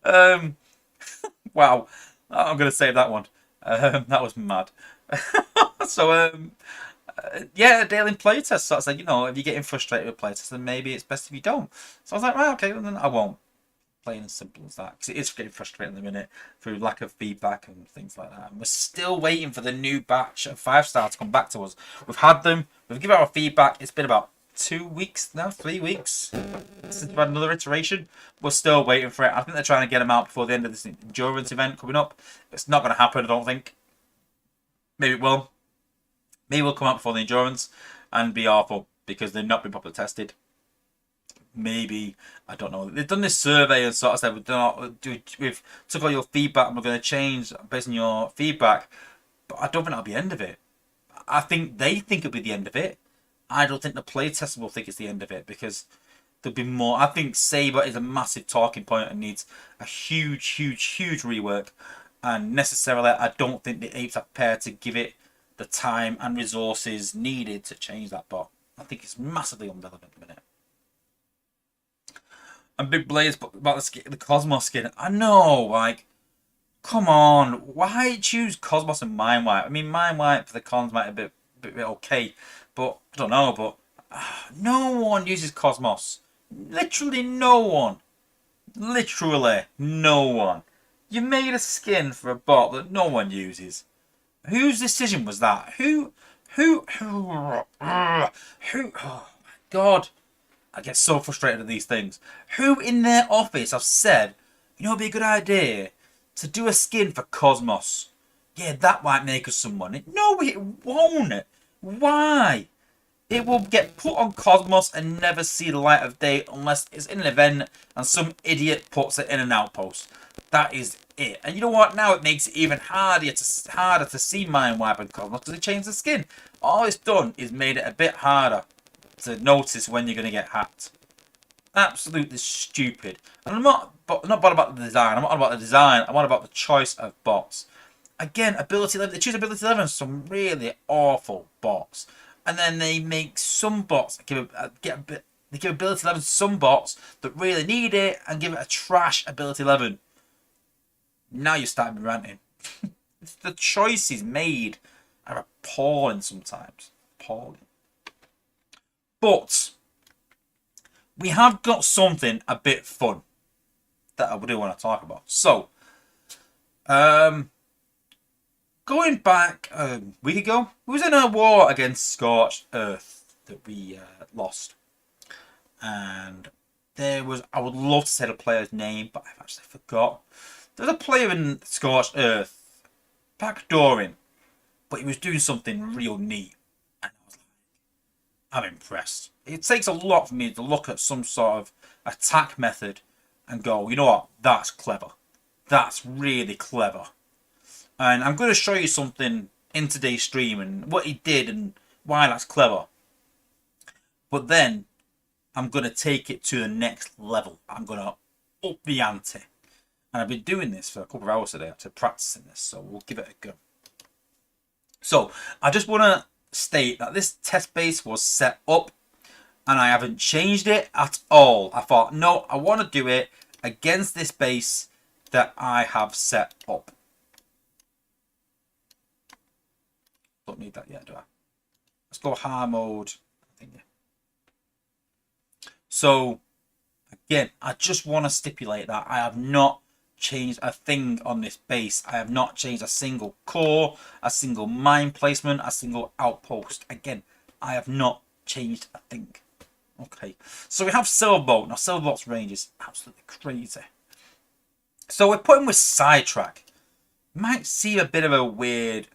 then? Wow, I'm going to save that one. That was mad. So, yeah, Dale in playtest sort of said, you know, if you're getting frustrated with playtest, then maybe it's best if you don't. So I was like, right, okay, well, then I won't. Plain as simple as that, because it is getting frustrating in the minute through lack of feedback and things like that. And we're still waiting for the new batch of 5-star to come back to us. We've had them, we've given our feedback. It's been about 2 weeks now, 3 weeks since we've had another iteration. We're still waiting for it. I think they're trying to get them out before the end of this endurance event coming up. It's not going to happen, I don't think. Maybe it will. Maybe we'll come out before the endurance and be awful because they've not been properly tested. Maybe, I don't know. They've done this survey and sort of said we've took all your feedback and we're going to change based on your feedback. But I don't think that'll be the end of it. I think they think it'll be the end of it. I don't think the playtester will think it's the end of it, because there'll be more. I think Saber is a massive talking point and needs a huge rework. And necessarily, I don't think the apes are prepared to give it the time and resources needed to change that bot. I think it's massively irrelevant at the minute. And Big Blaze about the Cosmos skin. I know, like, come on. Why choose Cosmos and Mind Wipe? I mean, Mind Wipe for the cons might be a bit okay, but I don't know. But no one uses Cosmos. Literally no one. Literally no one. You made a skin for a bot that no one uses. Whose decision was that? Who? Oh my God. I get so frustrated at these things. Who in their office have said, you know, it'd be a good idea to do a skin for Cosmos? Yeah, that might make us some money. No, it won't. Why? It will get put on Cosmos and never see the light of day unless it's in an event and some idiot puts it in an outpost. That is it. And you know what? Now it makes it even harder to see Mind Wipe and Cosmos because they changed the skin. All it's done is made it a bit harder to notice when you're going to get hacked. Absolutely stupid. And I'm not bothered about the design. I'm not about the design. I'm on about the choice of bots. Again, ability 11. They choose ability 11. Some really awful bots, and then they make some bots they give ability 11 to some bots that really need it, and give it a trash ability 11. Now you start ranting. the choices made are appalling sometimes. Appalling. But we have got something a bit fun that I do want to talk about. So, going back a week ago, we was in a war against Scorched Earth that we lost. And there was, I would love to say the player's name, but I've actually forgot. There was a player in Scorched Earth backdooring, but he was doing something real neat. And I was like, I'm impressed. It takes a lot for me to look at some sort of attack method and go, you know what, that's clever. That's really clever. And I'm going to show you something in today's stream and what he did and why that's clever. But then I'm going to take it to the next level. I'm going to up the ante. And I've been doing this for a couple of hours today, after practicing this, so we'll give it a go. So, I just want to state that this test base was set up and I haven't changed it at all. I thought, no, I want to do it against this base that I have set up. Don't need that yet, do I? Let's go hard mode. I think, yeah. So, again, I just want to stipulate that I have not changed a thing on this base. I have not changed a single core, a single mine placement, a single outpost. Again, I have not changed a thing. Okay, so we have Silverbolt. Now, Silverbolt's range is absolutely crazy. So we're putting with Sidetrack. Might seem a bit of a weird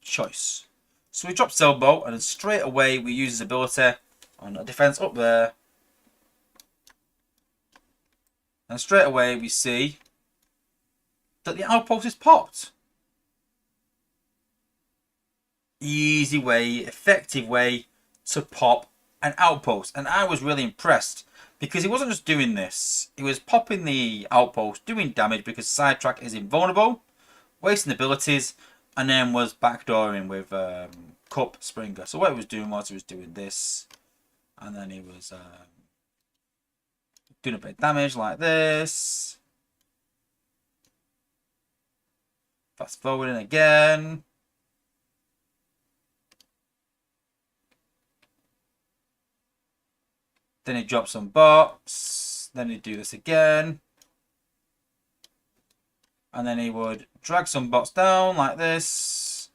choice. So we drop Silverbolt and then straight away we use his ability on a defense up there. And straight away we see that the outpost is popped. Easy way, effective way to pop an outpost. And I was really impressed because he wasn't just doing this. He was popping the outpost, doing damage because Sidetrack is invulnerable, wasting abilities, and then was backdooring with Cup Springer. So what he was doing this, and then he was doing a bit of damage like this. Fast forwarding again. Then he drops some bots. Then he'd do this again. And then he would drag some bots down like this.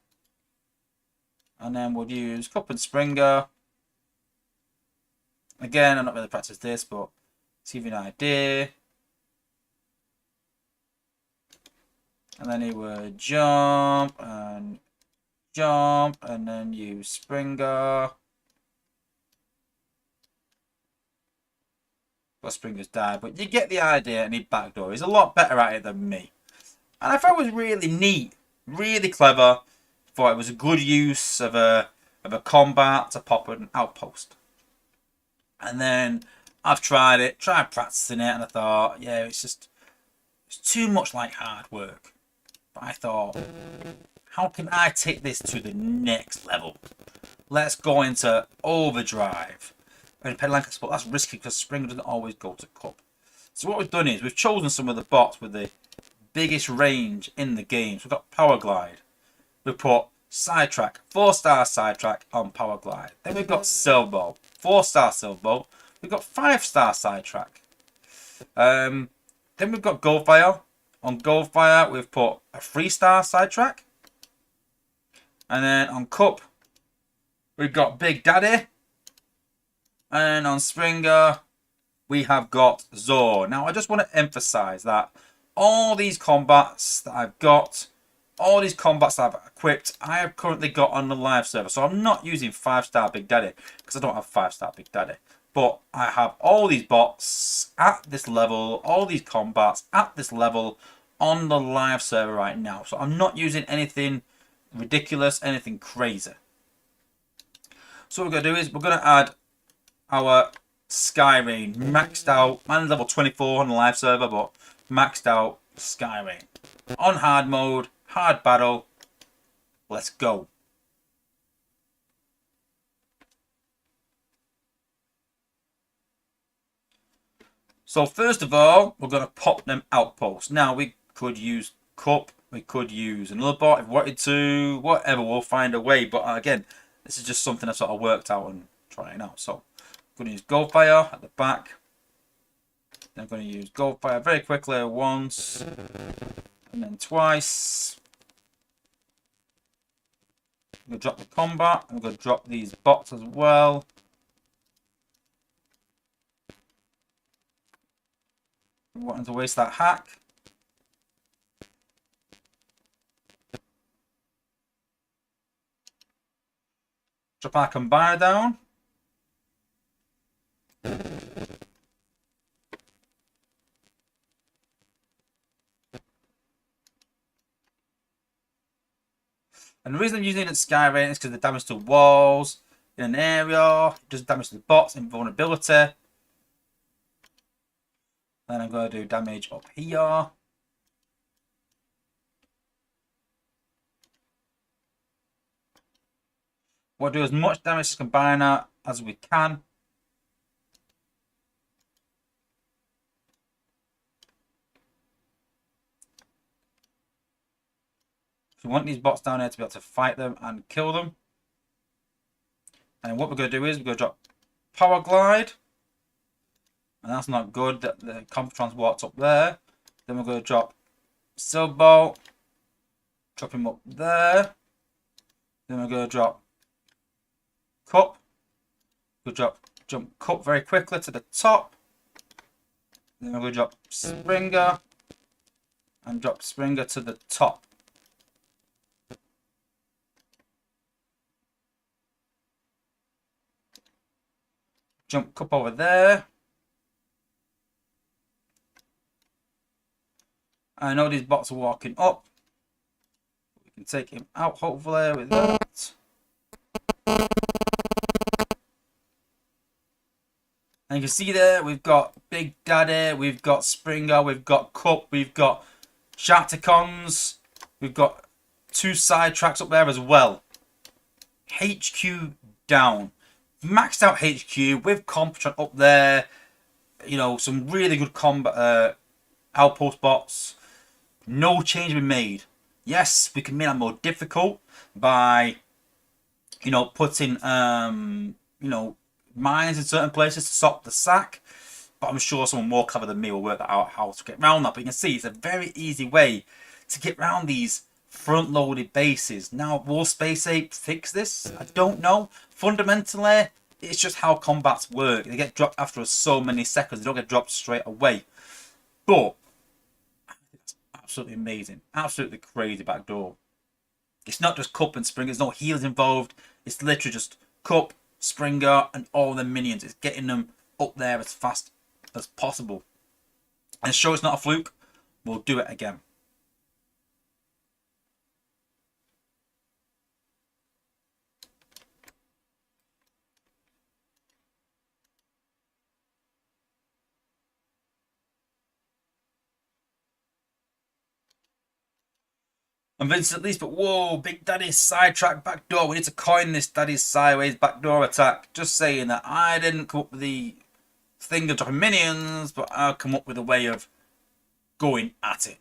And then would use Cup and Springer. Again, I'm not really practiced this, but to give you an idea. And then he would jump and then use Springer. Well, Springer's died, but you get the idea, and he backdoor. He's a lot better at it than me. And I thought it was really neat, really clever. Thought it was a good use of a combat to pop an outpost. And then I've tried practicing it, and I thought, yeah, it's too much like hard work. But I thought, how can I take this to the next level? Let's go into overdrive. And Pelanka, but that's risky because Springer doesn't always go to Cup. So what we've done is we've chosen some of the bots with the biggest range in the game. So we've got Power Glide. We've put Sidetrack, 4-star Sidetrack on Power Glide. Then we've got Silverbolt, 4-star Silverbolt. We've got 5-star Sidetrack. Then we've got Goldfire. On Goldfire, we've put a 3-star Sidetrack. And then on Cup, we've got Big Daddy. And on Springer, we have got Zor. Now, I just want to emphasize that all these combats that I've got, all these combats that I've equipped, I have currently got on the live server. So I'm not using 5-star Big Daddy because I don't have 5-star Big Daddy. But I have all these bots at this level, all these combats at this level on the live server right now. So I'm not using anything ridiculous, anything crazy. So what we're going to do is we're going to add our Sky Rain maxed out. Mine's level 24 on the live server, but maxed out Sky Rain. On hard mode, hard battle. Let's go. So first of all, we're going to pop them outposts. Now we could use Cup We could use another bot if we wanted to. Whatever, we'll find a way. But again, this is just something I've sort of worked out and trying out. So I'm going to use gold fire at the back. Then I'm going to use gold fire very quickly once and then twice. I'm going to drop the combat. I'm going to drop these bots as well. I'm wanting to waste that hack. Drop our combiner down. And the reason I'm using it at Sky Rating is because the damage to walls in an area, it does damage to the bots, invulnerability. Then I'm going to do damage up here. We'll do as much damage to combiner as we can. We want these bots down here to be able to fight them and kill them. And what we're going to do is we're going to drop Power Glide. And that's not good that the Compatron's walked up there. Then we're going to drop Silver Bolt. Drop him up there. Then we're going to drop Cup. We'll jump Cup very quickly to the top. Then we're going to drop Springer. And drop Springer to the top. Jump Cup over there. I know these bots are walking up. We can take him out hopefully with that. And you can see there we've got Big Daddy, we've got Springer, we've got Cup, we've got Sharticons, we've got 2 side tracks up there as well. HQ down. Maxed out HQ with Compatron up there. You know, some really good combat outpost bots. No change been made. Yes, we can make that more difficult by, you know, putting, you know, mines in certain places to stop the sack. But I'm sure someone more clever than me will work that out how to get around that. But you can see it's a very easy way to get around these front-loaded bases. Now, will Space Ape fix this? I don't know. Fundamentally, it's just how combats work. They get dropped after so many seconds. They don't get dropped straight away. But it's absolutely amazing. Absolutely crazy backdoor. It's not just Cup and Springer. There's no heals involved. It's literally just Cup, Springer, and all the minions. It's getting them up there as fast as possible. And to show it's not a fluke, we'll do it again. And Vince at least, but whoa, Big Daddy's sidetrack backdoor. We need to coin this Daddy's sideways backdoor attack. Just saying that I didn't come up with the thing of dropping minions, but I'll come up with a way of going at it.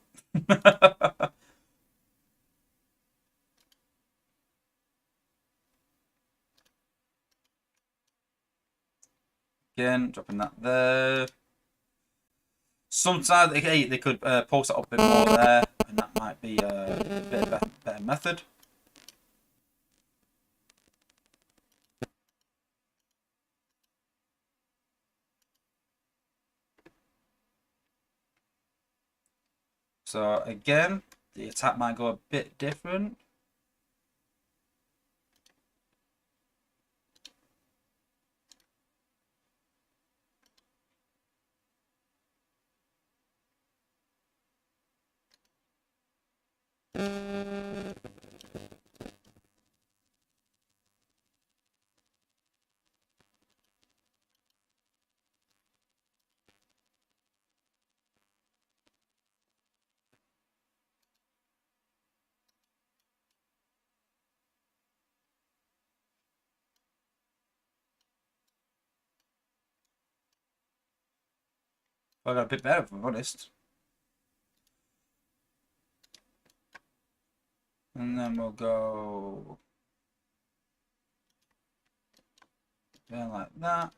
Again, dropping that there. Sometimes they could post it up a bit more there, and that might be a bit of a better method. So again, the attack might go a bit different. I got a bit better, if I'm honest. And then we'll go there like that.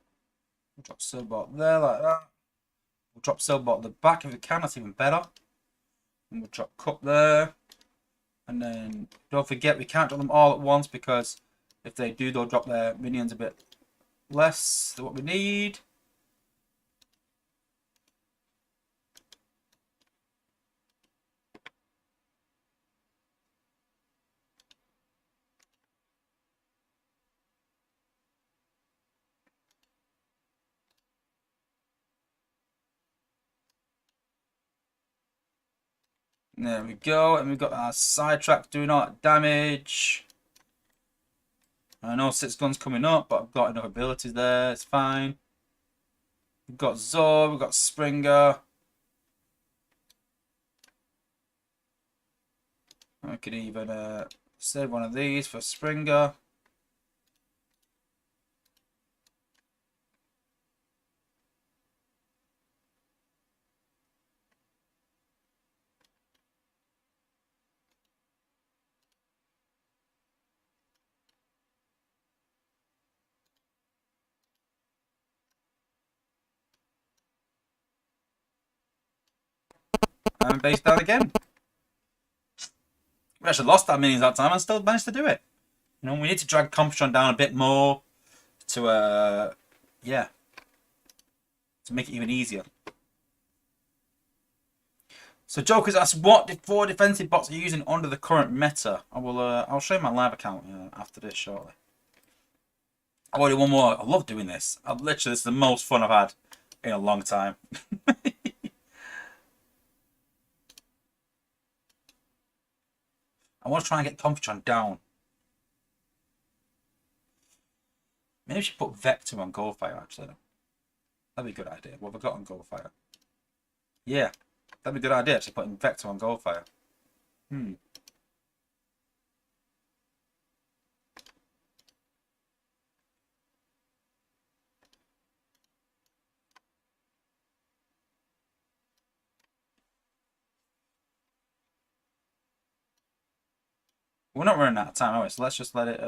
We'll drop Silbot there like that. We'll drop Silbot at the back if we can, that's even better. And we'll drop Cup there. And then don't forget we can't drop them all at once because if they do, they'll drop their minions a bit less than what we need. There we go, and we've got our sidetrack doing all that damage. I know 6 guns coming up, but I've got enough abilities there, it's fine. We've got Zor, we've got Springer. I could even save one of these for Springer. And base down again. We actually lost our minions that time and still managed to do it. You know, we need to drag Comptron down a bit more to yeah, to make it even easier. So Jokers asked what 4 defensive bots are you using under the current meta. I'll show you my live account after this shortly. I've already one more. I love doing this. This is the most fun I've had in a long time. I want to try and get Comptron down. Maybe we should put Vector on Goldfire actually. That'd be a good idea. What have I got on Goldfire? Yeah, that'd be a good idea actually, putting Vector on Goldfire. We're not running out of time, are we? So let's just let it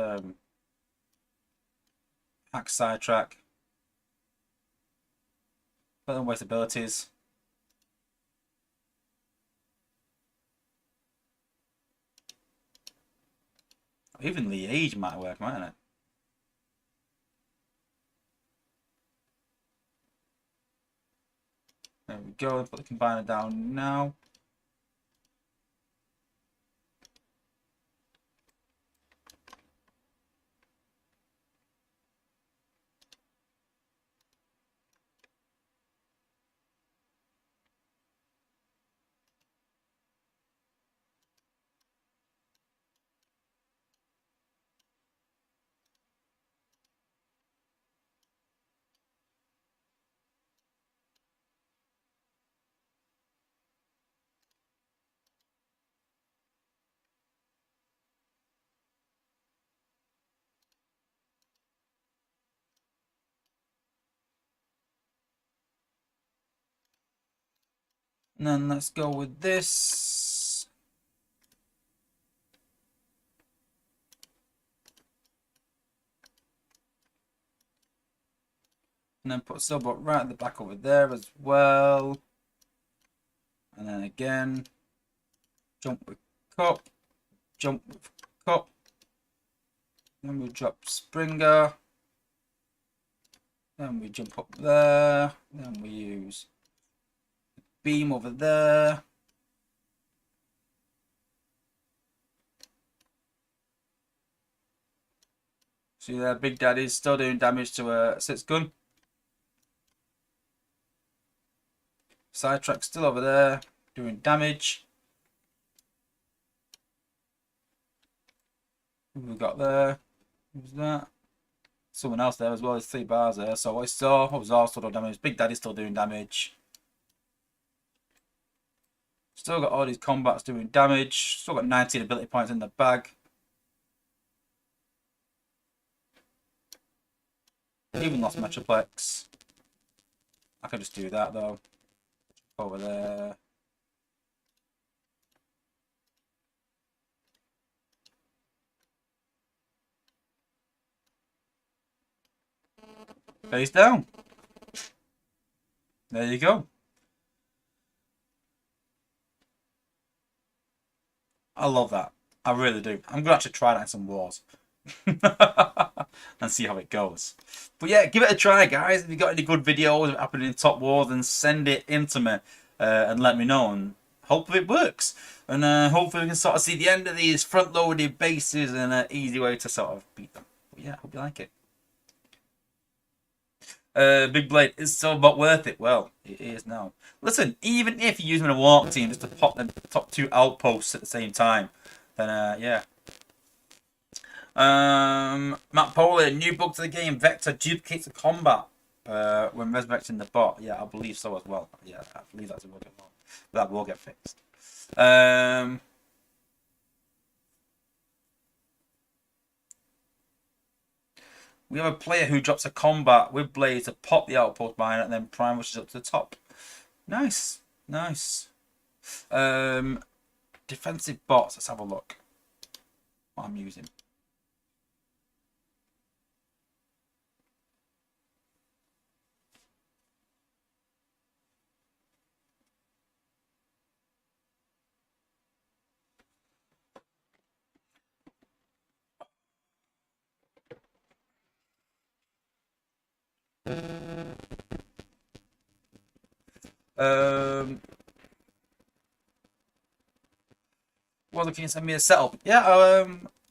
hack sidetrack. Let them waste abilities. Even Liege might work, mightn't it? There we go. Put the combiner down now. And then let's go with this. And then put Silbot right at the back over there as well. And then again, jump with Cup, jump with Cup. Then we drop Springer. Then we jump up there. Then we use beam over there. See there, Big Daddy's still doing damage to a 6 gun. Sidetrack still over there, doing damage. Who have we got there? Who's that? Someone else there as well. There's 3 bars there. So I saw was also doing damage. Big Daddy's still doing damage. Still got all these combats doing damage. Still got 19 ability points in the bag. Even lost Metroplex. I can just do that though. Over there. Face down. There you go. I love that. I really do. I'm gonna actually try that in some wars. And see how it goes. But yeah, give it a try, guys. If you got any good videos happening in Top Wars, then send it in to me and let me know. And hopefully it works. And hopefully we can sort of see the end of these front-loaded bases and an easy way to sort of beat them. But yeah, hope you like it. Big Blade is so but worth it. Well, it is now. Listen, even if you're using a walk team just to pop the top 2 outposts at the same time, then yeah. Matt Pollard, new bug to the game. Vector duplicates the combat when resurrecting the bot. Yeah, I believe so as well. Yeah, I believe that's a bug as well. But that will get fixed. We have a player who drops a combat with Blade to pop the outpost miner and then prime rushes up to the top. Nice. Nice. Defensive bots. Let's have a look. What I'm using. Well, can you send me a setup? Yeah,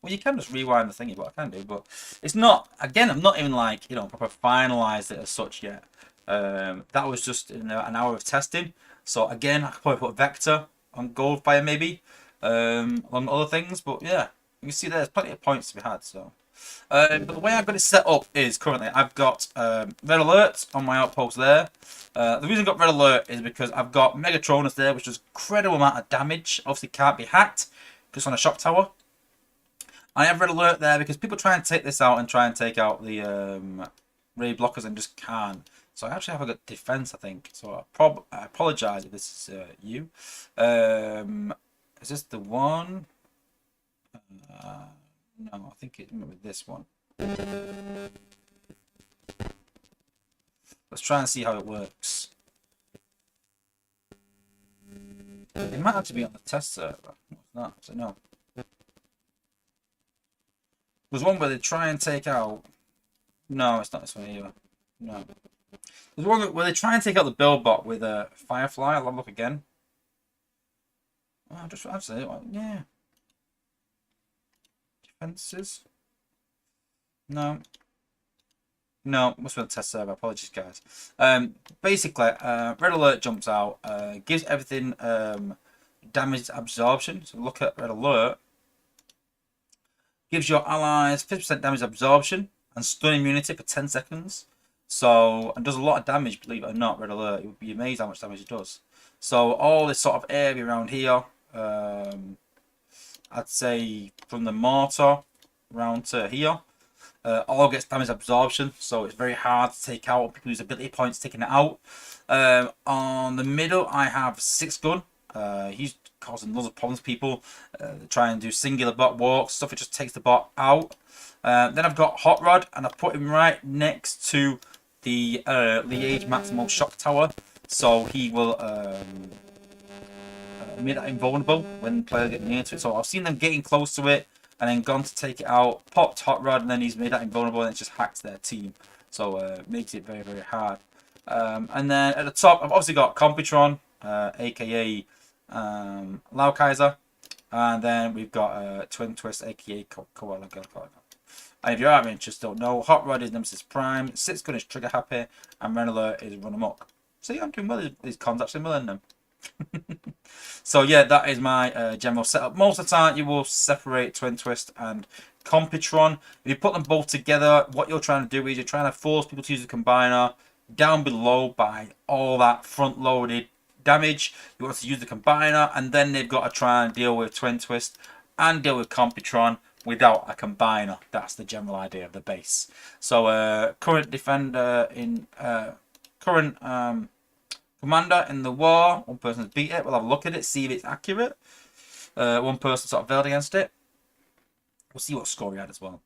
well, you can just rewind the thingy, but I can do. But it's not, again, I'm not even like, proper finalized it as such yet. That was just an hour of testing. So again, I could probably put Vector on Goldfire maybe, on other things. But yeah, you can see there's plenty of points to be had. So, but the way I've got it set up is currently I've got Red Alert on my outpost there. The reason I've got Red Alert is because I've got Megatronus there, which does incredible amount of damage. Obviously can't be hacked, because on a shock tower. I have Red Alert there because people try and take this out and try and take out the ray blockers and just can't. So I actually have a good defense, I think. So I apologize if this is you. Is this the one? No, I think it's with this one. Let's try and see how it works. It might have to be on the test server. What's that? So no. There's one where they try and take out. No, it's not this one either. No. There's one where they try and take out the build bot with a Firefly. I'll have a look again. Oh, just actually, yeah. Defenses. No. No, must be on the test server. Apologies, guys. Basically, Red Alert jumps out, gives everything damage absorption. So look at Red Alert. Gives your allies 50% damage absorption and stun immunity for 10 seconds. So, and does a lot of damage, believe it or not, Red Alert. You would be amazed how much damage it does. So, all this sort of area around here, I'd say from the mortar round to here, all gets damage absorption. So, it's very hard to take out. People use ability points taking it out. On the middle, I have 6 gun. He's causing loads of problems. People try and do singular bot walks, stuff. It just takes the bot out. Then I've got Hot Rod, and I put him right next to the Liege Maximal Shock Tower, so he will make that invulnerable when players get near to it. So I've seen them getting close to it, and then gone to take it out, popped Hot Rod, and then he's made that invulnerable, and it just hacks their team. So makes it very, very hard. And then at the top, I've obviously got Computron, aka Laukaiser, and then we've got Twin Twist, aka Koala. And if you're out of interest, don't know, Hot Rod is Nemesis Prime, 6 gun is Trigger Happy, and Red Alert is Run Amok. See, I'm doing well with these cons, actually, I'm them. So yeah, that is my general setup. Most of the time, you will separate Twin Twist and Computron. If you put them both together, what you're trying to do is you're trying to force people to use the combiner down below by all that front-loaded damage. You want to use the combiner, and then they've got to try and deal with Twin Twist and deal with Computron without a combiner. That's the general idea of the base. So current defender in current commander in the war, one person has beat it. We'll have a look at it, see if it's accurate. One person sort of failed against it. We'll see what score he had as well.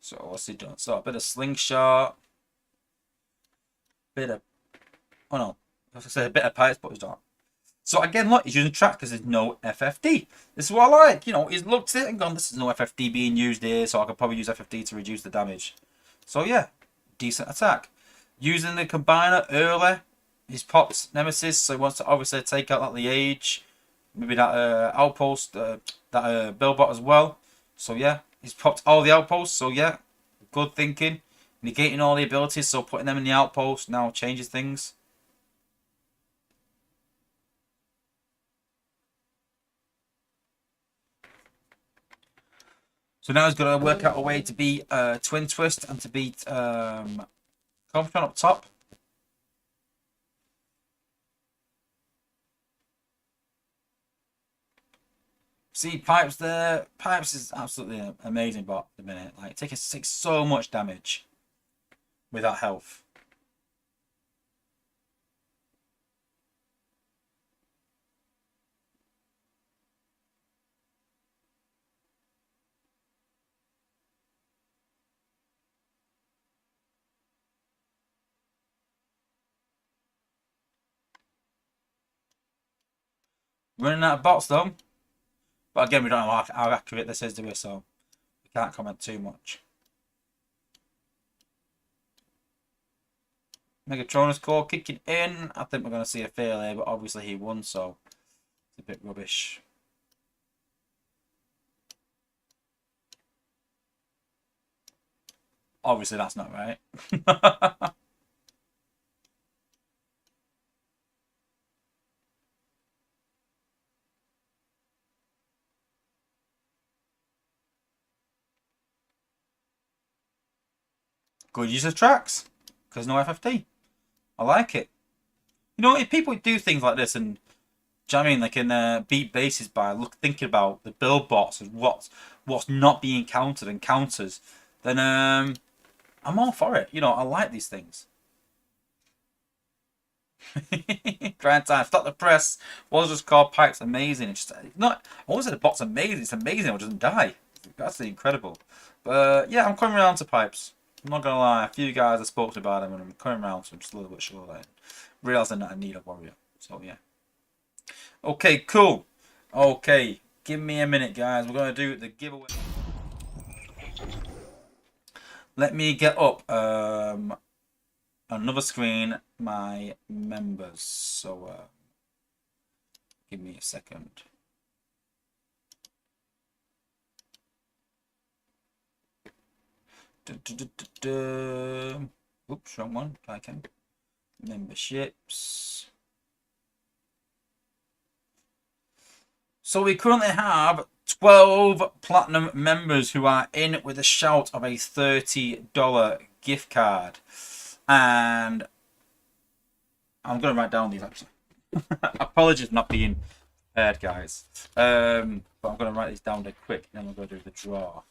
So what's he done? So a bit of slingshot, bit of no, I was gonna say a bit of pipes, but he's not. So again, look, he's using tracks because there's no FFD. This is what I like. You know, he's looked at it and gone, this is no FFD being used here, so I could probably use FFD to reduce the damage. So yeah, decent attack. Using the combiner early, he's popped Nemesis, so he wants to obviously take out the age, maybe that outpost, that Billbot as well. So yeah, he's popped all the outposts. So yeah, good thinking. Negating all the abilities, so putting them in the outpost now changes things. So now he's got to work out a way to beat Twin Twist and to beat Compton up top. See, Pipes there. Pipes is absolutely amazing bot at the minute. Like, taking so much damage without health. Running out of bots though. But again, we don't know how accurate this is, do we? So we can't comment too much. Megatronus core kicking in. I think we're going to see a fail here, but obviously he won, so it's a bit rubbish. Obviously that's not right. Good use of tracks, because no FFT. I like it. You know, if people do things like this and, do you know what I mean, they can beat bases by thinking about the build bots and what's not being countered and counters, then I'm all for it. You know, I like these things. Grind time, stop the press. Wozza's core Pipes amazing. It's just not. I won't say the bot's amazing. It's amazing. It doesn't die. That's incredible. But yeah, I'm coming around to Pipes. I'm not gonna lie. A few guys I spoke to about him, and I'm coming around to him just a little bit sure. Like, realizing that I need a warrior. So yeah. Okay, cool. Okay, give me a minute, guys. We're gonna do the giveaway. Let me get up another screen, my members. So give me a second. Oops, wrong one. I can. Memberships. So we currently have 12 platinum members who are in with a shout of a $30 gift card. And I'm going to write down these actually. Apologies for not being prepared, guys. But I'm going to write these down quick, and then we're going to do the draw.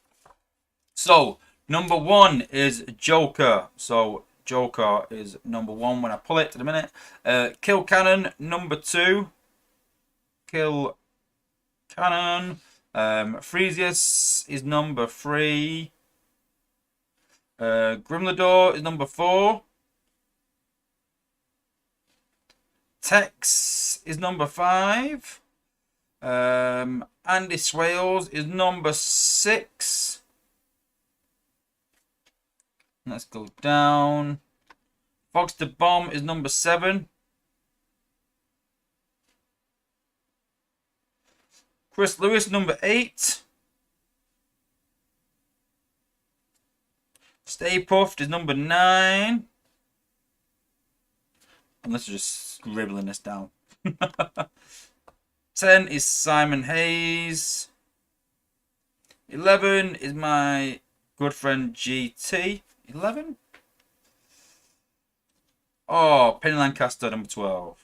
So, number 1 is Joker. So, Joker is number 1 when I pull it to the minute. Kill Cannon, number 2. Kill Cannon. Freesius is number 3. Grimlador is number 4. Tex is number 5. Andy Swales is number 6. Let's go down. Fox the Bomb is number 7. Chris Lewis, number 8. Stay Puffed is number 9. Unless you're just scribbling this down. 10 is Simon Hayes. 11 is my good friend GT. 11? Oh, Penny Lancaster, number 12.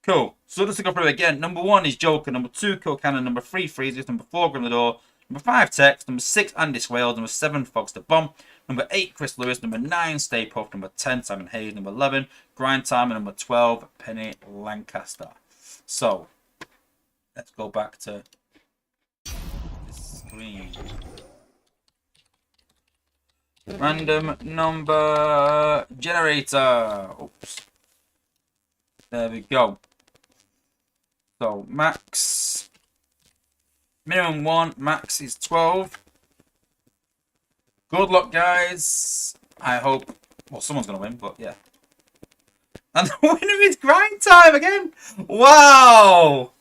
Cool. So let's go through it again. Number 1 is Joker. Number 2, Kill Cannon. Number 3, Freezes. Number 4, Grimlador. Number 5, Tex. Number 6, Andy Swales. Number 7, Fox the Bomb. Number 8, Chris Lewis. Number 9, Stay Puft. Number 10, Simon Hayes. Number 11, Grind Time. And number 12, Penny Lancaster. So, Let's go back to the screen. Random number generator. Oops. There we go. So max, minimum 1, max is 12. Good luck, guys. I hope, well, someone's going to win, but yeah. And the winner is grind time again. Wow.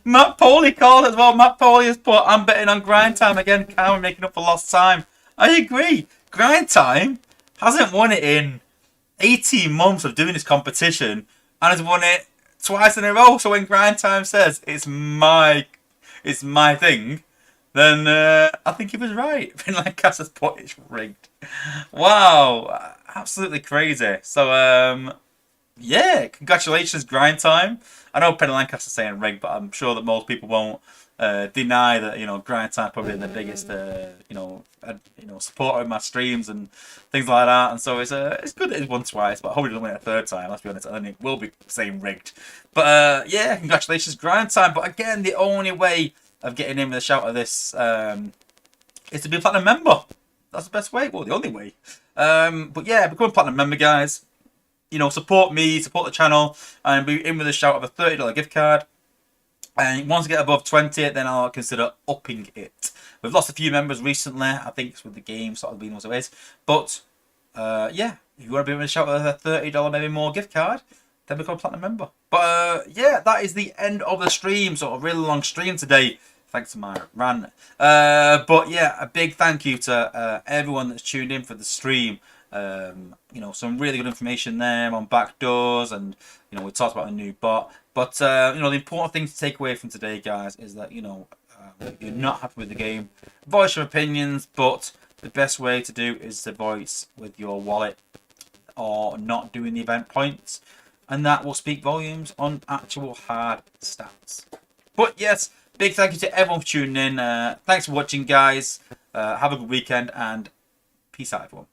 Matt Poley called as well. Matt Poley has put, I'm betting on grind time again. Cameron making up for lost time. I agree. Grind time hasn't won it in 18 months of doing this competition and has won it twice in a row. So when grind time says it's my thing, then I think he was right. Finn Lancaster's put it's rigged. Wow, absolutely crazy. So yeah, congratulations, grind time. I know Penny Lancaster's saying rigged, but I'm sure that most people won't deny that grind time probably the biggest supporter of my streams and things like that. And so it's good that it's won twice, but I hope he doesn't win it a third time. Let's be honest, and then it will be saying rigged. But yeah, congratulations, grind time. But again, the only way of getting in with a shout of this is to be a platinum member. That's the best way. Well, the only way. But yeah, become a platinum member, guys. Support me, support the channel, and be in with a shout of a $30 gift card. And once I get above 20, then I'll consider upping it. We've lost a few members recently. I think it's with the game sort of being what it is. But yeah, if you want to be in with a shout of a $30 maybe more gift card, then become a platinum member. But yeah, that is the end of the stream. Sort of really long stream today. Thanks to my rant. But yeah, a big thank you to everyone that's tuned in for the stream. Some really good information there on backdoors, and we talked about a new bot. But the important thing to take away from today, guys, is that if you're not happy with the game, voice your opinions. But the best way to do is to voice with your wallet or not doing the event points, and that will speak volumes on actual hard stats. But yes, big thank you to everyone for tuning in. Thanks for watching, guys. Have a good weekend, and peace out, everyone.